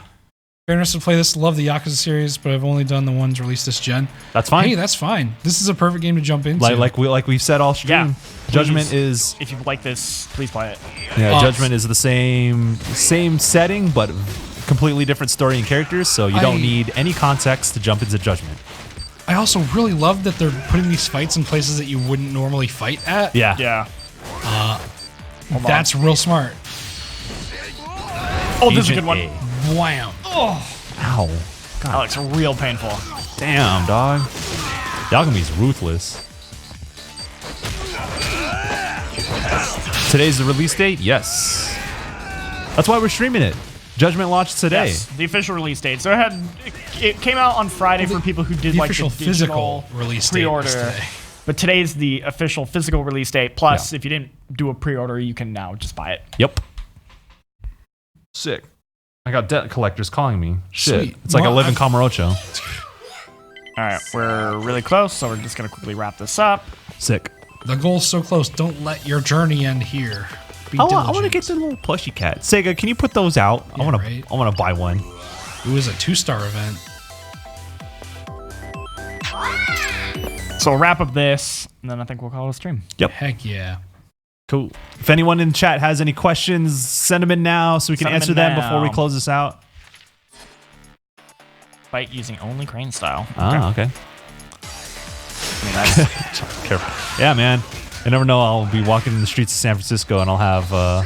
Very interested to play this. Love the Yakuza series, but I've only done the ones released this gen. That's fine. Hey, that's fine. This is a perfect game to jump into. Like we've said all stream. Yeah. Judgment Please, is if you like this, please play it. yeah. Judgment is the same setting, but completely different story and characters. So you don't need any context to jump into Judgment. I also really love that they're putting these fights in places that you wouldn't normally fight at. Yeah. Yeah. That's real smart. Oh, this is a Agent good one. A. Wham. Ow. That looks real painful. Damn, dog. Yakumi's ruthless. Today's the release date? Yes. That's why we're streaming it. Judgment launched today. Yes, the official release date. So it came out on Friday for people who did the like official the digital physical release date was pre-order. today. But today's the official physical release date. Plus, if you didn't do a pre-order, you can now just buy it. Yep. Sick. I got debt collectors calling me. Shit. Sweet. It's like I Well, live in Kamurocho. All right, we're really close, so we're just gonna quickly wrap this up. Sick. The goal's so close. Don't let your journey end here. Be I want to diligent. get the little plushie cat. Sega, can you put those out? Yeah, I right. want to buy one. It was a 2-star event. So we'll wrap up this, and then I think we'll call it a stream. Yep. Heck yeah. Cool. If anyone in chat has any questions, send them in now so we can Send 'em answer in them now. before we close this out. Fight using only crane style. Ah, okay. I mean, that's Careful. Yeah, man. I never know. I'll be walking in the streets of San Francisco and I'll have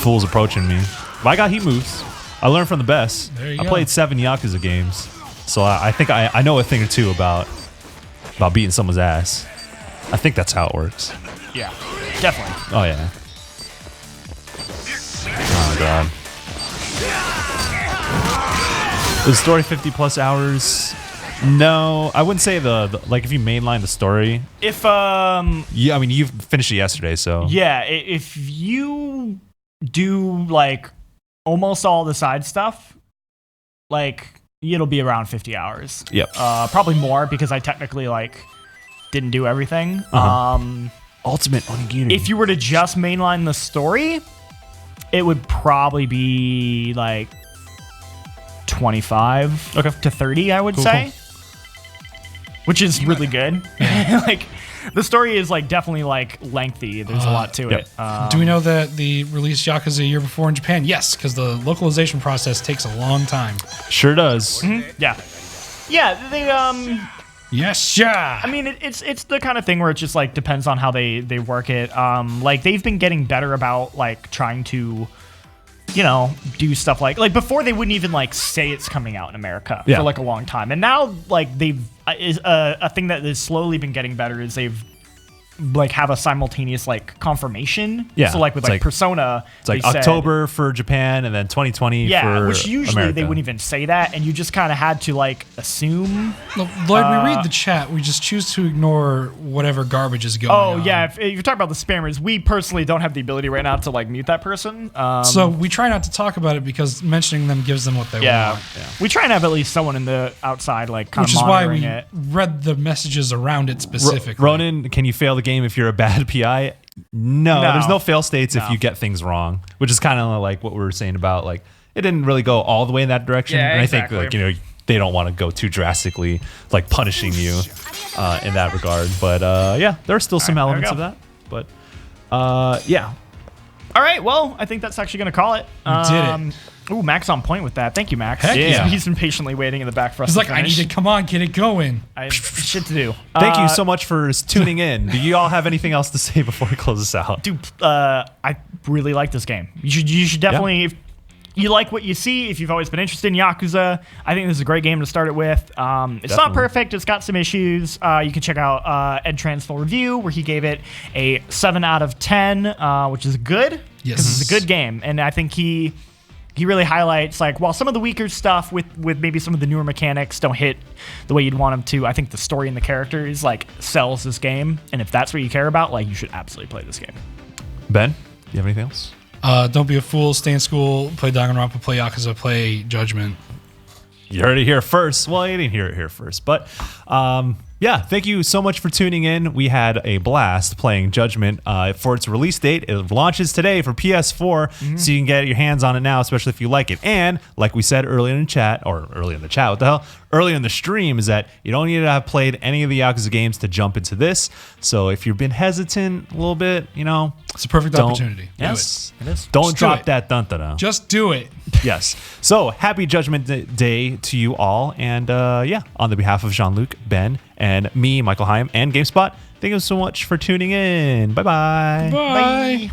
fools approaching me. But I got heat moves. I learned from the best. There you I go. played 7 Yakuza games, so I think I know a thing or two about beating someone's ass. I think that's how it works. yeah, definitely. Oh yeah. Oh god. Is the story 50 plus hours? No, I wouldn't say the like if you mainline the story. If Yeah, I mean you finished it yesterday, so yeah, if you do like almost all the side stuff, like it'll be around 50 hours. Yep. Probably more because I technically like didn't do everything. Ultimate Onigiri. If you were to just mainline the story, it would probably be like 25 to 30, I would say. Cool. Which is really good. Like the story is like definitely like lengthy. There's a lot to it. Do we know that the release Yakuza a year before in Japan? Yes, because the localization process takes a long time. Sure does. Yeah. Yeah, they Yes, yeah. I mean it's the kind of thing where it just like depends on how they work it. Like they've been getting better about like trying to do stuff like before they wouldn't even like say it's coming out in America for like a long time. And now like they've is a thing that has slowly been getting better is they've like have a simultaneous like confirmation. Yeah. So like with like Persona, It's like they said- October for Japan and then 2020 for which usually America. they wouldn't even say that, and you just kind of had to like assume. Look, Lloyd, we read the chat. We just choose to ignore whatever garbage is going on. Oh yeah, if you're talking about the spammers, we personally don't have the ability right now to like mute that person. So we try not to talk about it because mentioning them gives them what they want. We try and have at least someone in the outside like kind Which of is why monitoring we it. read the messages around it specifically. Ronan, can you fail the game if you're a bad PI? No, there's no fail states if you get things wrong, which is kind of like what we were saying about like it didn't really go all the way in that direction. Yeah, and exactly. I think like they don't want to go too drastically like punishing you in that regard. But yeah, there are still some All right, elements there of we that. But yeah. All right, well, I think that's actually going to call it. did it. Ooh, Max on point with that. Thank you, Max. Heck yeah. He's been patiently waiting in the back for us He's to like, I need finish. to come on, get it going. I have shit to do. Thank you so much for tuning in. Do you all have anything else to say before we close this out? Dude, I really like this game. You should definitely, you like what you see, if you've always been interested in Yakuza, I think this is a great game to start it with. It's not perfect. It's got some issues. You can check out Ed Tran's full review where he gave it a 7 out of 10, which is good. Yes. Because it's a good game. And I think he really highlights, like, while some of the weaker stuff with maybe some of the newer mechanics don't hit the way you'd want them to, I think the story and the characters, like, sells this game. And if that's what you care about, like, you should absolutely play this game. Ben, do you have anything else? Don't be a fool. Stay in school. Play Danganronpa. Play Yakuza. Play Judgment. You heard it here first. Well, you didn't hear it here first, but yeah, thank you so much for tuning in. We had a blast playing Judgment for its release date. It launches today for PS4, so you can get your hands on it now, especially if you like it. And like we said earlier in the chat, what the hell? Earlier in the stream, is that you don't need to have played any of the Yakuza games to jump into this. So if you've been hesitant a little bit, it's a perfect opportunity. Yes, it is. Don't drop that dun-dun-dun. Just do it. Yes. So happy Judgment Day to you all. And yeah, on the behalf of Jean-Luc, Ben, and me, Michael Heim, and GameSpot, thank you so much for tuning in. Bye-bye. Bye.